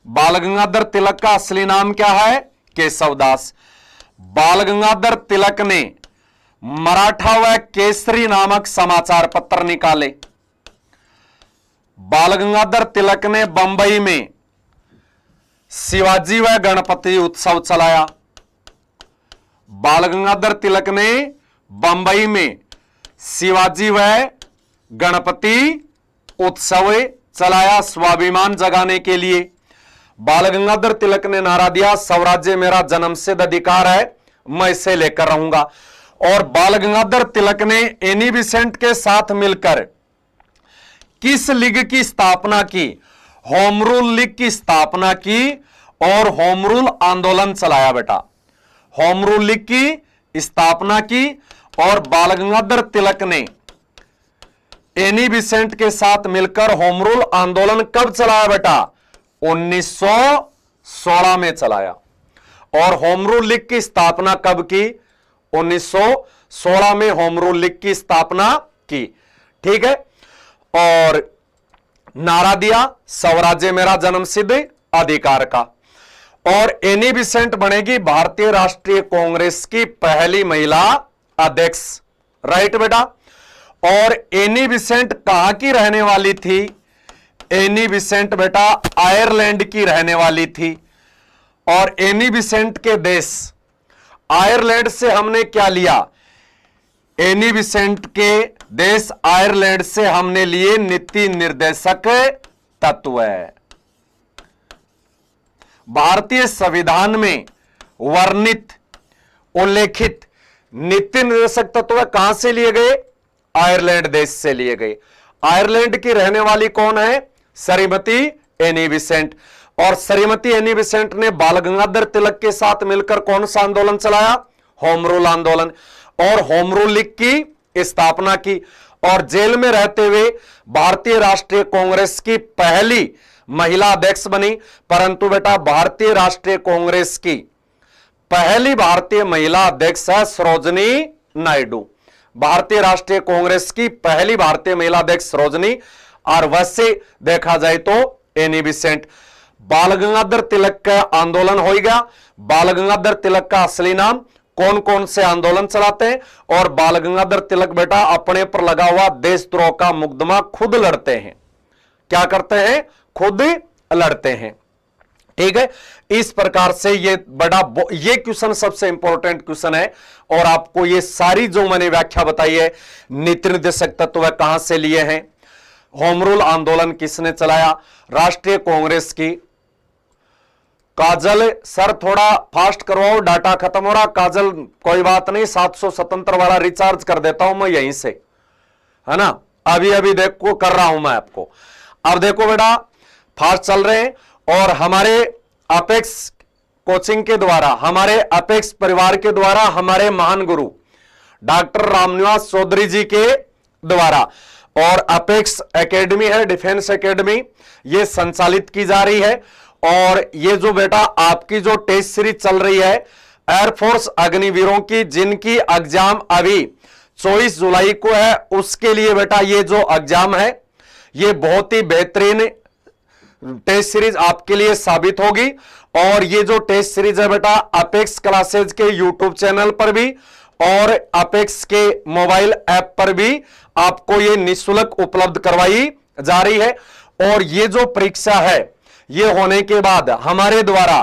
बाल गंगाधर तिलक का असली नाम क्या है, केशवदास। बाल गंगाधर तिलक ने मराठा व केसरी नामक समाचार पत्र निकाले। बाल गंगाधर तिलक ने बंबई में शिवाजी व गणपति उत्सव चलाया। बाल गंगाधर तिलक ने बंबई में शिवाजी व गणपति उत्सव चलाया स्वाभिमान जगाने के लिए। बाल गंगाधर तिलक ने नारा दिया स्वराज्य मेरा जन्मसिद्ध अधिकार है, मैं इसे लेकर रहूंगा। और बाल गंगाधर तिलक ने एनी बेसेंट के साथ मिलकर किस लीग की स्थापना की, होम रूल लीग की स्थापना की, और होम रूल आंदोलन चलाया बेटा। होम रूल लीग की स्थापना की, और बाल गंगाधर तिलक ने एनी बेसेंट के साथ मिलकर होम रूल आंदोलन कब चलाया बेटा, 1916 में चलाया। और होम रूल लीग की स्थापना कब की, 1916 में होम रूल लीग की स्थापना की। ठीक है, और नारा दिया स्वराज्य मेरा जन्मसिद्ध अधिकार का। और एनी बेसेंट बनेगी भारतीय राष्ट्रीय कांग्रेस की पहली महिला अध्यक्ष। राइट बेटा। और एनी बेसेंट कहां की रहने वाली थी, एनी बेसेंट बेटा आयरलैंड की रहने वाली थी। और एनी बेसेंट के देश आयरलैंड से हमने क्या लिया, एनी बेसेंट के देश आयरलैंड से हमने लिए नीति निर्देशक तत्व। भारतीय संविधान में वर्णित उल्लेखित नीति निर्देशक तत्व कहां से लिए गए? आयरलैंड देश से लिए गए। आयरलैंड की रहने वाली कौन है? Shrimati Annie Besant. और श्रीमती एनी बेसेंट ने बाल गंगाधर तिलक के साथ मिलकर कौन सा आंदोलन चलाया? होम रूल आंदोलन। और होम रूल लीग की स्थापना की और जेल में रहते हुए भारतीय राष्ट्रीय कांग्रेस की पहली महिला अध्यक्ष बनी। परंतु बेटा भारतीय राष्ट्रीय कांग्रेस की पहली भारतीय महिला अध्यक्ष है सरोजनी नायडू। भारतीय राष्ट्रीय कांग्रेस की पहली भारतीय महिला अध्यक्ष सरोजनी। और वैसे देखा जाए तो एनी बेसेंट। बाल गंगाधर तिलक का आंदोलन हो गया। बाल गंगाधर तिलक का असली नाम, कौन कौन से आंदोलन चलाते हैं, और बाल गंगाधर तिलक बेटा अपने पर लगा हुआ देशद्रोह का मुकदमा खुद लड़ते हैं। क्या करते हैं? खुद लड़ते हैं। ठीक है, इस प्रकार से ये क्वेश्चन सबसे इंपॉर्टेंट क्वेश्चन है। और आपको ये सारी जो मैंने व्याख्या बताई है, नीति निर्देशक तत्व कहां से लिए हैं, होम रूल आंदोलन किसने चलाया, राष्ट्रीय कांग्रेस की। काजल सर थोड़ा फास्ट करवाओ, डाटा खत्म हो रहा। काजल कोई बात नहीं, 777 वाला रिचार्ज कर देता हूं मैं यहीं से, है ना। अभी अभी देखो कर रहा हूं मैं आपको। अब देखो बेटा फास्ट चल रहे हैं। और हमारे अपेक्स कोचिंग के द्वारा, हमारे अपेक्स परिवार के द्वारा, हमारे महान गुरु डॉक्टर रामनिवास चौधरी जी के द्वारा, और अपेक्स एकेडमी है, डिफेंस एकेडमी, ये संचालित की जा रही है। और ये जो बेटा आपकी जो टेस्ट सीरीज चल रही है एयरफोर्स अग्निवीरों की, जिनकी एग्जाम अभी 24 जुलाई को है, उसके लिए बेटा ये जो एग्जाम है ये बहुत ही बेहतरीन टेस्ट सीरीज आपके लिए साबित होगी। और ये जो टेस्ट सीरीज है बेटा अपेक्स क्लासेज के यूट्यूब चैनल पर भी और अपेक्स के मोबाइल ऐप पर भी आपको ये निःशुल्क उपलब्ध करवाई जा रही है। और ये जो परीक्षा है ये होने के बाद हमारे द्वारा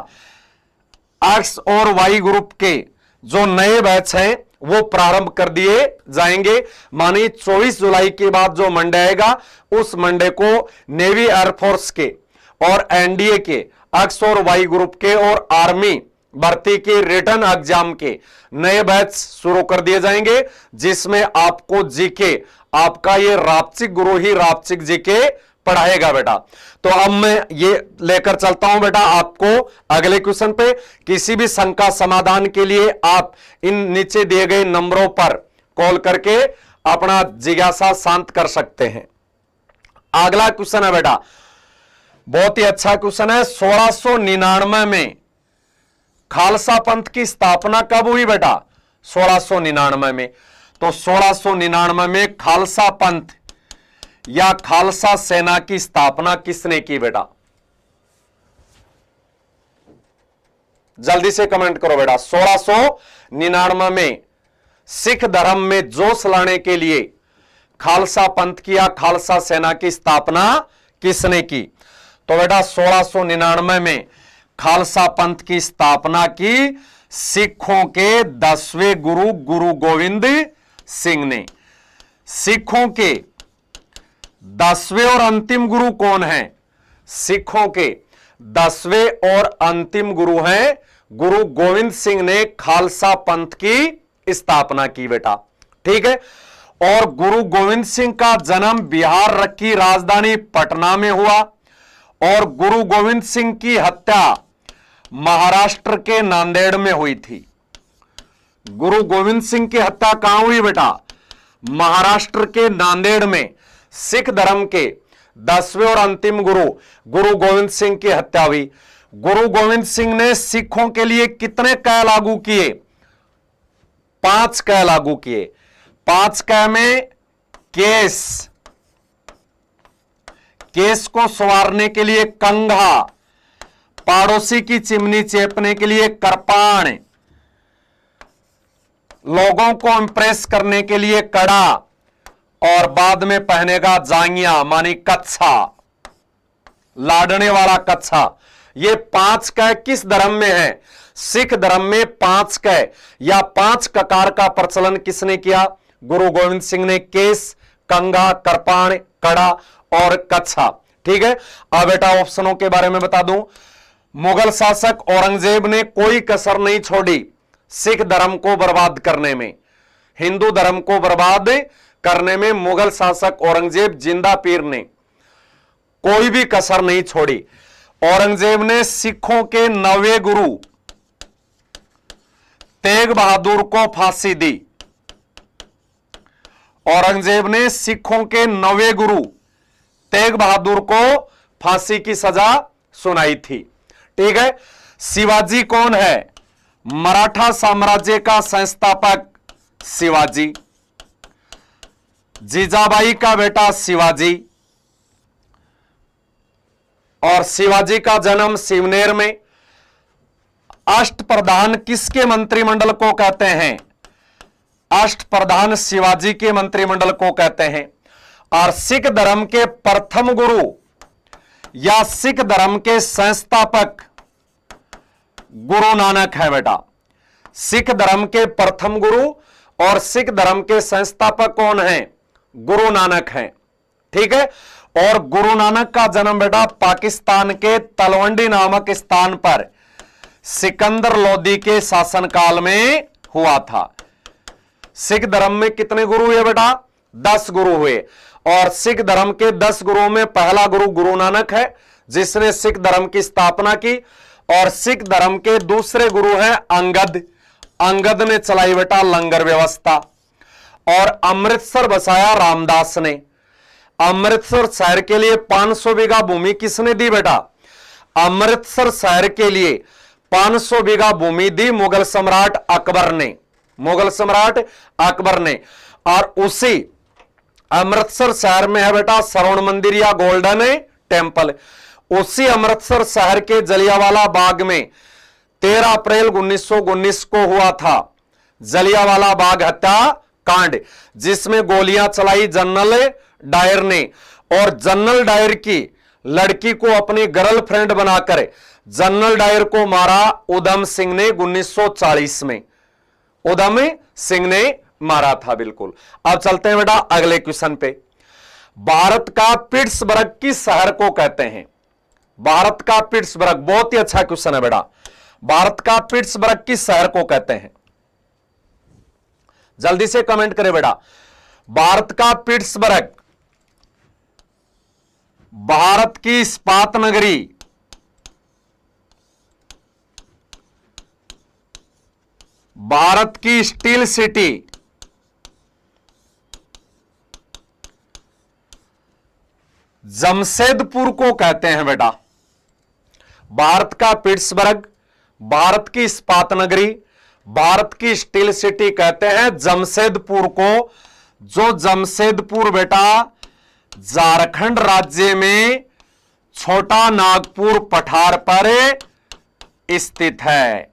एक्स और वाई ग्रुप के जो नए बैच हैं वो प्रारंभ कर दिए जाएंगे। मानिए 24 जुलाई के बाद जो मंडे आएगा, उस मंडे को नेवी एयरफोर्स के और एनडीए के एक्स और वाई ग्रुप के और आर्मी भर्ती के रिटर्न एग्जाम के नए बैच शुरू कर दिए जाएंगे, जिसमें आपको जीके, आपका ये रापचिक गुरु ही रापचिक जीके पढ़ाएगा बेटा। तो अब मैं ये लेकर चलता हूं बेटा आपको अगले क्वेश्चन पे। किसी भी शंका समाधान के लिए आप इन नीचे दिए गए नंबरों पर कॉल करके अपना जिज्ञासा शांत कर सकते हैं। अगला क्वेश्चन है बेटा, बहुत ही अच्छा क्वेश्चन है। 1699 में खालसा पंथ की स्थापना कब हुई बेटा? 1699 में। तो 1699 में खालसा पंथ या खालसा सेना की स्थापना किसने की बेटा? जल्दी से कमेंट करो बेटा। 1699 में सिख धर्म में जोश लाने के लिए खालसा पंथ की या खालसा सेना की स्थापना किसने की? तो बेटा 1699 में खालसा पंथ की स्थापना की सिखों के 10वें गुरु गुरु गोविंद सिंह ने। सिखों के 10वें और अंतिम गुरु कौन हैं? सिखों के 10वें और अंतिम गुरु हैं गुरु गोविंद सिंह ने खालसा पंथ की स्थापना की बेटा। ठीक है। और गुरु गोविंद सिंह का जन्म बिहार की राजधानी पटना में हुआ और गुरु गोविंद सिंह की हत्या महाराष्ट्र के नांदेड़ में हुई थी। गुरु गोविंद सिंह की हत्या कहां हुई बेटा? महाराष्ट्र के नांदेड़ में सिख धर्म के 10वें और अंतिम गुरु गुरु गोविंद सिंह की हत्या हुई। गुरु गोविंद सिंह ने सिखों के लिए कितने कै लागू किए? 5 कै लागू किए। 5 कै में केस को संवारने के लिए कंघा, पड़ोसी की चिमनी चेपने के लिए कृपाण, लोगों को इंप्रेस करने के लिए कड़ा और बाद में पहनेगा जांगिया मानी कच्छा, लाडने वाला कच्छा। ये 5 कै किस धर्म में है? सिख धर्म में 5 कै या 5 ककार का प्रचलन किसने किया? गुरु गोविंद सिंह ने। केस, कंघा, कृपाण, कड़ा और कच्छा। ठीक है। अब बेटा ऑप्शनों के बारे में बता दूं। मुगल शासक औरंगजेब ने कोई कसर नहीं छोड़ी सिख धर्म को बर्बाद करने में, हिंदू धर्म को बर्बाद करने में मुगल शासक औरंगजेब जिंदा पीर ने कोई भी कसर नहीं छोड़ी। औरंगजेब ने सिखों के 9वें गुरु तेग बहादुर को फांसी दी। औरंगजेब ने सिखों के 9वें गुरु तेग बहादुर को फांसी की सजा सुनाई थी। ठीक है। शिवाजी कौन है? मराठा साम्राज्य का संस्थापक शिवाजी, जीजाबाई का बेटा शिवाजी। और शिवाजी का जन्म सिवनेर में। अष्टप्रधान किसके मंत्रिमंडल को कहते हैं? अष्टप्रधान शिवाजी के मंत्रिमंडल को कहते हैं। और सिख धर्म के प्रथम गुरु या सिख धर्म के संस्थापक गुरु नानक है बेटा। सिख धर्म के प्रथम गुरु और सिख धर्म के संस्थापक कौन हैं? गुरु नानक हैं। ठीक है। और गुरु नानक का जन्म बेटा पाकिस्तान के तलवंडी नामक स्थान पर सिकंदर लोदी के शासनकाल में हुआ था। सिख धर्म में कितने गुरु हुए बेटा? 10 गुरु हुए। और सिख धर्म के 10 गुरुओं में पहला गुरु गुरु नानक है, जिसने सिख धर्म की स्थापना की। और सिख धर्म के दूसरे गुरु हैं अंगद। अंगद ने चलाई बेटा लंगर व्यवस्था। और अमृतसर बसाया रामदास ने। अमृतसर शहर के लिए 500 बीघा भूमि किसने दी बेटा? अमृतसर शहर के लिए 500 बीघा भूमि दी मुगल सम्राट अकबर ने। मुगल सम्राट अकबर ने। और उसी अमृतसर शहर में है बेटा स्वर्ण मंदिर या गोल्डन टेंपल। उसी अमृतसर शहर के जलियांवाला बाग में 13 अप्रैल 1919 को हुआ था जलियांवाला बाग हत्या कांड, जिसमें गोलियां चलाई जनरल डायर ने। और जनरल डायर की लड़की को अपनी गर्लफ्रेंड बनाकर जनरल डायर को मारा उधम सिंह ने 1940 में। उधम सिंह ने मारा था। बिल्कुल। अब चलते हैं बेटा अगले क्वेश्चन पे। भारत का पिट्सबर्ग किस शहर को कहते हैं? भारत का पिट्सबर्ग, बहुत ही अच्छा क्वेश्चन है बेटा। भारत का पिट्सबर्ग किस शहर को कहते हैं? जल्दी से कमेंट करें बेटा। भारत का पिट्सबर्ग, भारत की इस्पात नगरी, भारत की स्टील सिटी, जमशेदपुर को कहते हैं बेटा। भारत का पिट्सबर्ग, भारत की इस्पात नगरी, भारत की स्टील सिटी कहते हैं जमशेदपुर को। जो जमशेदपुर बेटा झारखंड राज्य में छोटा नागपुर पठार पर स्थित है।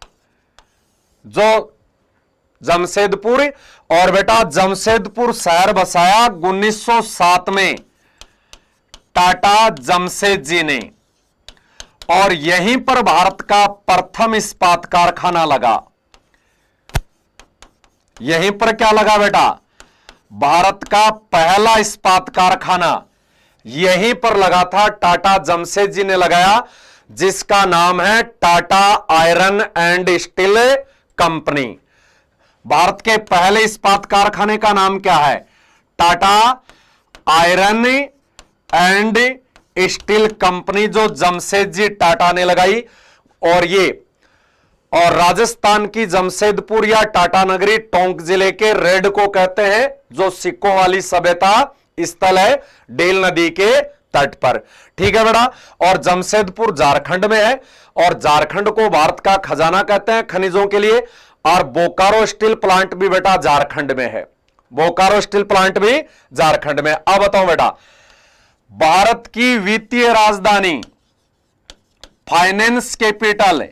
जो जमशेदपुर, और बेटा जमशेदपुर शहर बसाया 1907 में टाटा जमशेदजी ने। और यहीं पर भारत का प्रथम इस्पात कारखाना लगा। यहीं पर क्या लगा बेटा? भारत का पहला इस्पात कारखाना यहीं पर लगा था, टाटा जमशेदजी ने लगाया, जिसका नाम है Tata iron and steel company. Bharat के पहले इस्पात कारखाने का नाम क्या है? Tata iron and steel company, जो जमशेदजी टाटा ने लगाई। और राजस्थान की जमशेदपुर या टाटा नगरी टोंक जिले के रेड को कहते हैं, जो सिक्कों वाली सभ्यता स्थल है डेल नदी के तट पर। ठीक है बेटा। और जमशेदपुर झारखंड में है, और झारखंड को भारत का खजाना कहते हैं खनिजों के लिए। और बोकारो स्टील प्लांट भी बेटा झारखंड में है। बोकारो स्टील प्लांट भी झारखंड में। अब बताओ बेटा, भारत की वित्तीय राजधानी, फाइनेंस कैपिटल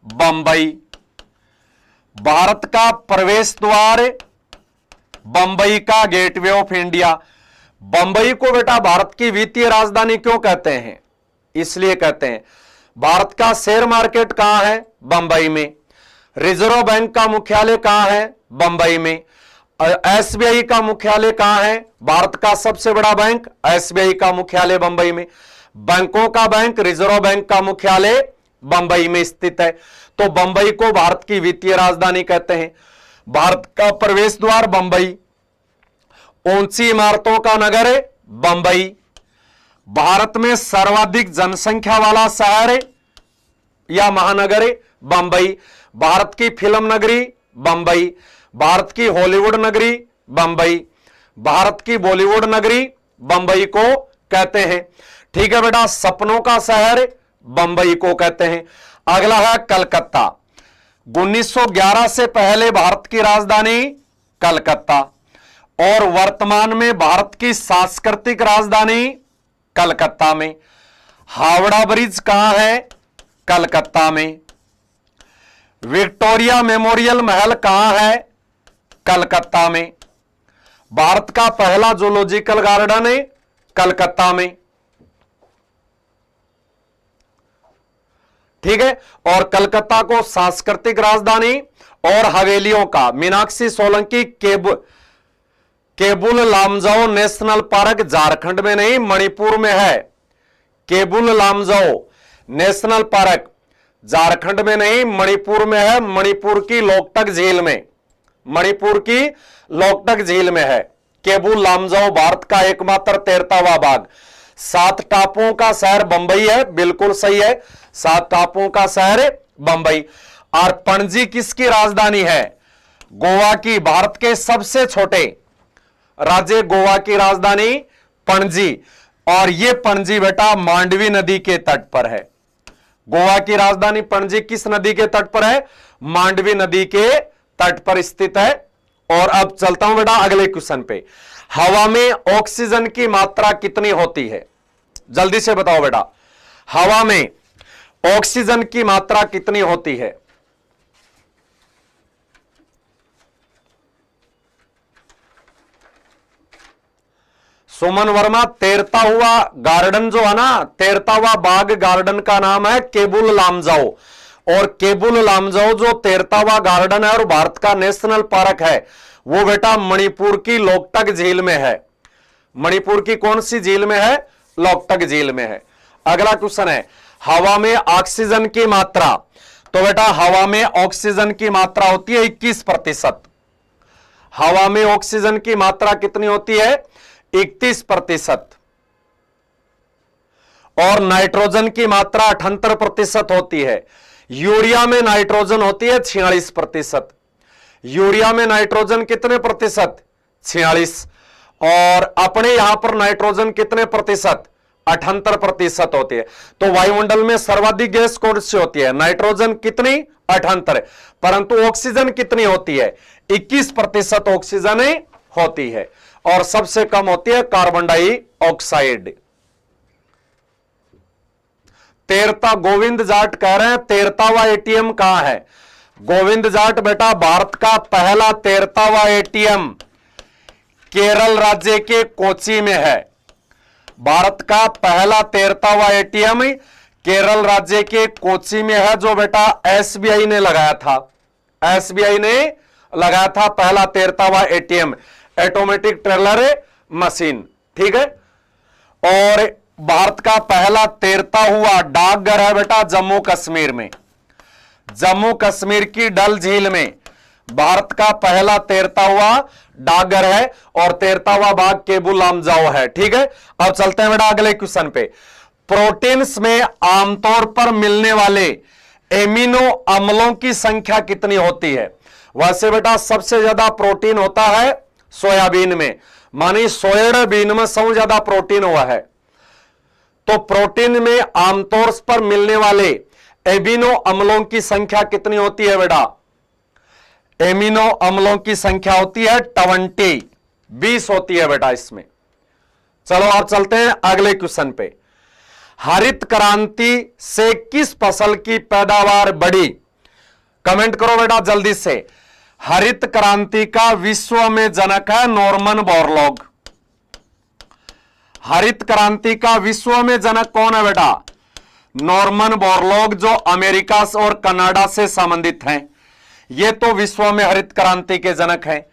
बंबई। भारत का प्रवेश द्वार, बंबई का गेटवे ऑफ इंडिया। बंबई को बेटा भारत की वित्तीय राजधानी क्यों कहते हैं? इसलिए कहते हैं, भारत का शेयर मार्केट कहां है? बंबई में। रिजर्व बैंक का मुख्यालय कहां है? बंबई में। एसबीआई का मुख्यालय कहां है? भारत का सबसे बड़ा बैंक एसबीआई का मुख्यालय बंबई में। बैंकों का बैंक रिजर्व बैंक का मुख्यालय बंबई में स्थित है। तो बंबई को भारत की वित्तीय राजधानी कहते हैं। भारत का प्रवेश द्वार बंबई, ऊंची इमारतों का नगर है बंबई, भारत में सर्वाधिक जनसंख्या वाला शहर है या महानगर है बंबई, भारत की फिल्म नगरी बंबई, भारत की हॉलीवुड नगरी बंबई, भारत की बॉलीवुड नगरी बंबई को कहते हैं। ठीक है बेटा, सपनों का शहर बंबई को कहते हैं। अगला है कलकत्ता। 1911 से पहले भारत की राजधानी कलकत्ता और वर्तमान में भारत की सांस्कृतिक राजधानी कलकत्ता में। हावड़ा ब्रिज कहां है? कलकत्ता में। विक्टोरिया मेमोरियल महल कहां है? कलकत्ता में। भारत का पहला जूलॉजिकल गार्डन है कलकत्ता में। ठीक है, और कलकत्ता को सांस्कृतिक राजधानी और हवेलियों का मीनाक्षी सोलंकी केबुल लामजाओ नेशनल पार्क झारखंड में नहीं मणिपुर में है। केबुल लामजाओ नेशनल पार्क झारखंड में नहीं मणिपुर में है, मणिपुर की लोकटक झील में, मणिपुर की लोकटक झील में है। केबुल लामजाओ भारत का एकमात्र तैरता बाघ। 7 टापुओं का शहर बंबई है, बिल्कुल सही है, 7 टापुओं का शहर है बंबई। और पणजी किसकी राजधानी है? गोवा की। भारत के सबसे छोटे राज्य गोवा की राजधानी पणजी, और यह पणजी बेटा मांडवी नदी के तट पर है। गोवा की राजधानी पणजी किस नदी के तट पर है? मांडवी नदी के तट पर स्थित है। और अब चलता हूं बेटा अगले क्वेश्चन पे। हवा में ऑक्सीजन की मात्रा कितनी होती है? जल्दी से बताओ बेटा, हवा में ऑक्सीजन की मात्रा कितनी होती है? सुमन वर्मा, तैरता हुआ गार्डन जो है ना, तैरता हुआ बाघ गार्डन का नाम है केबुल लामजाओ। और केबुल लामजाओ जो तैरता हुआ गार्डन है और भारत का नेशनल पार्क है, वो बेटा मणिपुर की लोकटक झील में है। मणिपुर की कौन सी झील में है? लोकटक झील में है। अगला क्वेश्चन है, हवा में ऑक्सीजन की मात्रा। तो बेटा हवा में ऑक्सीजन की मात्रा होती है 21%। हवा में ऑक्सीजन की मात्रा कितनी होती है? 31%। और नाइट्रोजन की मात्रा 78% होती है। यूरिया में नाइट्रोजन होती है 46%। यूरिया में नाइट्रोजन कितने प्रतिशत? 46। और अपने यहां पर नाइट्रोजन कितने प्रतिशत? 78% होती है। तो वायुमंडल में सर्वाधिक गैस कौन सी होती है? नाइट्रोजन कितनी? 78। परंतु ऑक्सीजन कितनी होती है? 21% ऑक्सीजन होती है। और सबसे कम होती है कार्बन डाइऑक्साइड। तैरता गोविंद जाट कह रहे हैं तैरता हुआ एटीएम कहां है? गोविंद जाट बेटा भारत का पहला तैरता हुआ एटीएम केरल राज्य के कोच्चि में है। भारत का पहला तैरता हुआ एटीएम केरल राज्य के कोच्चि में है, जो बेटा एसबीआई ने लगाया था। एसबीआई ने लगाया था पहला तैरता हुआ एटीएम, ऑटोमेटिक टेलर मशीन। ठीक है, और भारत का पहला तैरता हुआ डाकघर है बेटा जम्मू कश्मीर में। जम्मू कश्मीर की डल झील में भारत का पहला तैरता हुआ डाकघर है, और तैरता हुआ बाघ केबुल लामजाओ है। ठीक है, अब चलते हैं बेटा अगले क्वेश्चन पे। प्रोटीन्स में आमतौर पर मिलने वाले एमिनो अम्लों की संख्या कितनी होती है? वैसे बेटा सबसे ज्यादा प्रोटीन होता है सोयाबीन में, मानी सोयाबीन में सबसे ज्यादा प्रोटीन हुआ है। तो प्रोटीन में आमतौर पर मिलने वाले एमिनो अम्लों की संख्या कितनी होती है बेटा? एमिनो अम्लों की संख्या होती है 20 होती है बेटा इसमें। चलो आप चलते हैं अगले क्वेश्चन पे। हरित क्रांति से किस फसल की पैदावार बढ़ी? कमेंट करो बेटा जल्दी से। हरित क्रांति का विश्व में जनक है नॉर्मन बोरलॉग। हरित क्रांति का विश्व में जनक कौन है बेटा? नॉर्मन बोरलॉग, जो अमेरिका और कनाडा से संबंधित हैं। ये तो विश्व में हरित क्रांति के जनक हैं।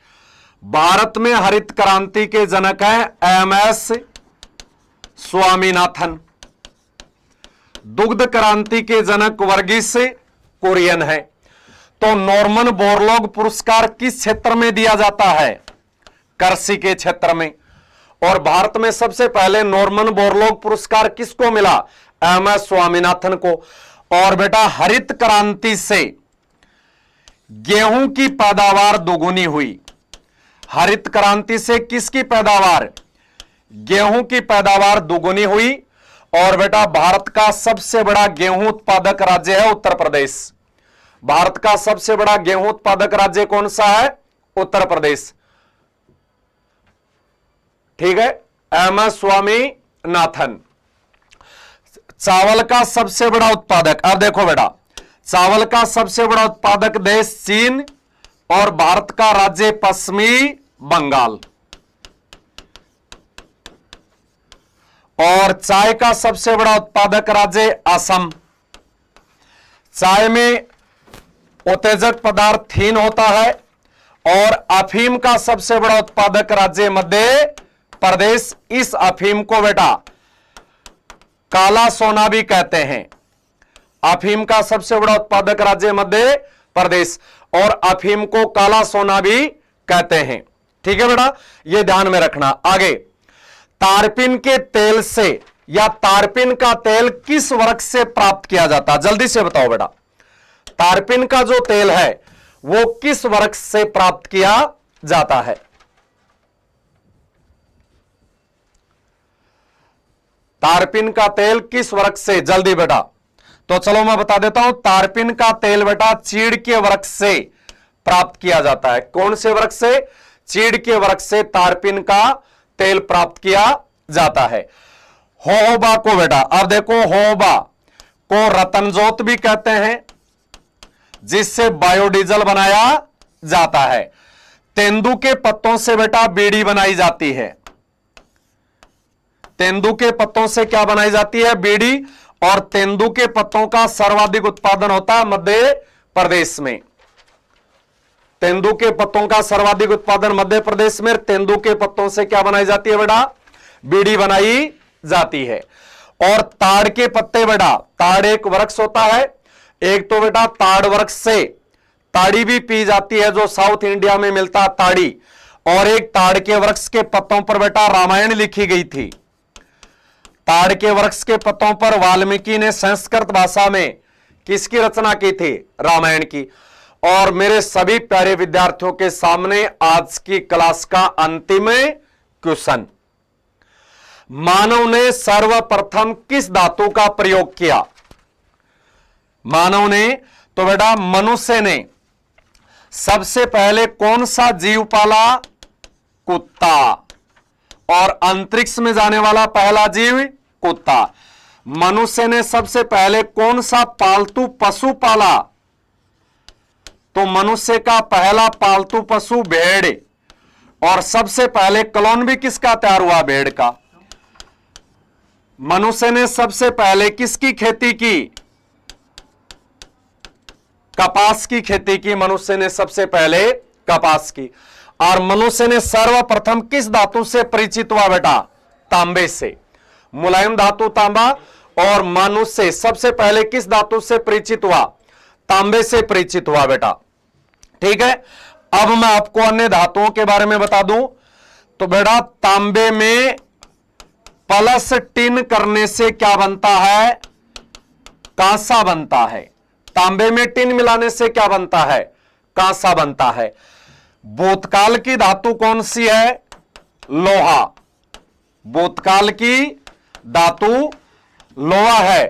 भारत में हरित क्रांति के जनक हैं एमएस स्वामीनाथन। दुग्ध क्रांति के जनक वर्गीस कुरियन है। तो नॉर्मन बोरलॉग पुरस्कार किस क्षेत्र में दिया जाता है? कृषि के क्षेत्र में। और भारत में सबसे पहले नॉर्मन बोरलॉग पुरस्कार किसको मिला? एम.एस. स्वामीनाथन को। और बेटा हरित क्रांति से गेहूं की पैदावार दोगुनी हुई। हरित क्रांति से किसकी पैदावार? गेहूं की पैदावार दोगुनी हुई। और बेटा भारत का सबसे बड़ा गेहूं उत्पादक राज्य है उत्तर प्रदेश। भारत का सबसे बड़ा गेहूं उत्पादक राज्य कौन सा है? उत्तर प्रदेश। ठीक है, एम.एस. स्वामीनाथन। चावल का सबसे बड़ा उत्पादक, अब देखो बेटा, चावल का सबसे बड़ा उत्पादक देश चीन और भारत का राज्य पश्चिमी बंगाल। और चाय का सबसे बड़ा उत्पादक राज्य असम। चाय में उत्तेजक पदार्थ थीन होता है। और अफीम का सबसे बड़ा उत्पादक राज्य मध्य प्रदेश। इस अफीम को बेटा काला सोना भी कहते हैं। अफीम का सबसे बड़ा उत्पादक राज्य मध्य प्रदेश और अफीम को काला सोना भी कहते हैं। ठीक है बेटा, यह ध्यान में रखना। आगे, तारपीन के तेल से या तारपीन का तेल किस वृक्ष से प्राप्त किया जाता है? जल्दी से बताओ बेटा, तारपीन का जो तेल है वो किस वृक्ष से प्राप्त किया जाता है? तारपीन का तेल किस वृक्ष से? जल्दी बेटा, तो चलो मैं बता देता हूं। तारपीन का तेल बेटा चीड़ के वृक्ष से प्राप्त किया जाता है। कौन से वृक्ष से? चीड़ के वृक्ष से तारपीन का तेल प्राप्त किया जाता है। होहोबा को बेटा, अब देखो, होहोबा को रतनजोत भी कहते हैं जिससे बायोडीजल बनाया जाता है। तेंदू के पत्तों से बेटा बीड़ी बनाई जाती है। तेंदू के पत्तों से क्या बनाई जाती है? बीड़ी। और तेंदू के पत्तों का सर्वाधिक उत्पादन होता है मध्य प्रदेश में। तेंदू के पत्तों का सर्वाधिक उत्पादन मध्य प्रदेश में। तेंदू के पत्तों से क्या बनाई जाती है बेटा? बीड़ी बनाई जाती है। और ताड़ के पत्ते बेटा, ताड़ एक वृक्ष होता है। एक तो बेटा ताड़ वृक्ष से ताड़ी भी पी जाती है जो साउथ इंडिया में मिलता है, ताड़ी। और एक ताड़ के वृक्ष के पत्तों पर बेटा रामायण लिखी गई थी। ताड़ के वृक्ष के पत्तों पर वाल्मीकि ने संस्कृत भाषा में किसकी रचना की थी? रामायण की। और मेरे सभी प्यारे विद्यार्थियों के सामने आज की क्लास का अंतिम क्वेश्चन, मानव ने सर्वप्रथम किस धातु का प्रयोग किया? मानव ने, तो बेटा मनुष्य ने सबसे पहले कौन सा जीव पाला? कुत्ता। और अंतरिक्ष में जाने वाला पहला जीव कुत्ता। मनुष्य ने सबसे पहले कौन सा पालतू पशु पाला? तो मनुष्य का पहला पालतू पशु भेड़। और सबसे पहले क्लोन भी किसका तैयार हुआ? भेड़ का। मनुष्य ने सबसे पहले किसकी खेती की? कपास की खेती की। मनुष्य ने सबसे पहले कपास की। और मनुष्य ने सर्वप्रथम किस धातु से परिचित हुआ बेटा? तांबे से। मुलायम धातु तांबा। और मनुष्य सबसे पहले किस धातु से परिचित हुआ? तांबे से परिचित हुआ बेटा। ठीक है, अब मैं आपको अन्य धातुओं के बारे में बता दूं। तो बेटा तांबे में प्लस टिन करने से क्या बनता है? कांसा बनता है। तांबे में टिन मिलाने से क्या बनता है? कांसा बनता है। भूतकाल की धातु कौन सी है? लोहा। भूतकाल की धातु लोहा है।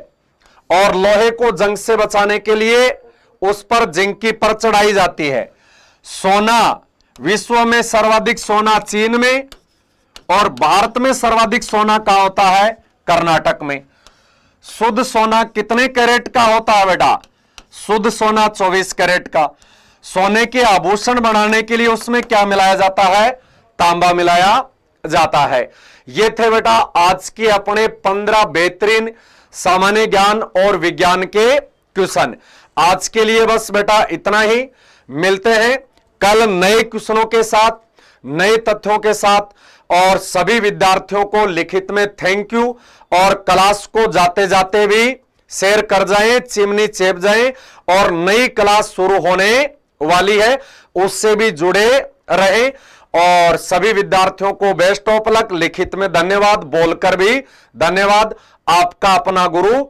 और लोहे को जंग से बचाने के लिए उस पर जिंक की परत चढ़ाई जाती है। सोना, विश्व में सर्वाधिक सोना चीन में और भारत में सर्वाधिक सोना कहां होता है? कर्नाटक में। शुद्ध सोना कितने कैरेट का होता है बेटा? शुद्ध सोना 24 कैरेट का। सोने के आभूषण बनाने के लिए उसमें क्या मिलाया जाता है? तांबा मिलाया जाता है। ये थे बेटा आज के अपने 15 बेहतरीन सामान्य ज्ञान और विज्ञान के क्वेश्चन। आज के लिए बस बेटा इतना ही। मिलते हैं कल नए क्वेश्चनों के साथ, नए तथ्यों के साथ। और सभी विद्यार्थियों को लिखित में थैंक यू। और क्लास को जाते जाते भी शेयर कर जाएं, चिमनी चेप जाएं और नई क्लास शुरू होने वाली है, उससे भी जुड़े रहें। और सभी विद्यार्थियों को बेस्ट ऑफ लक। लिखित में धन्यवाद, बोलकर भी धन्यवाद। आपका अपना गुरु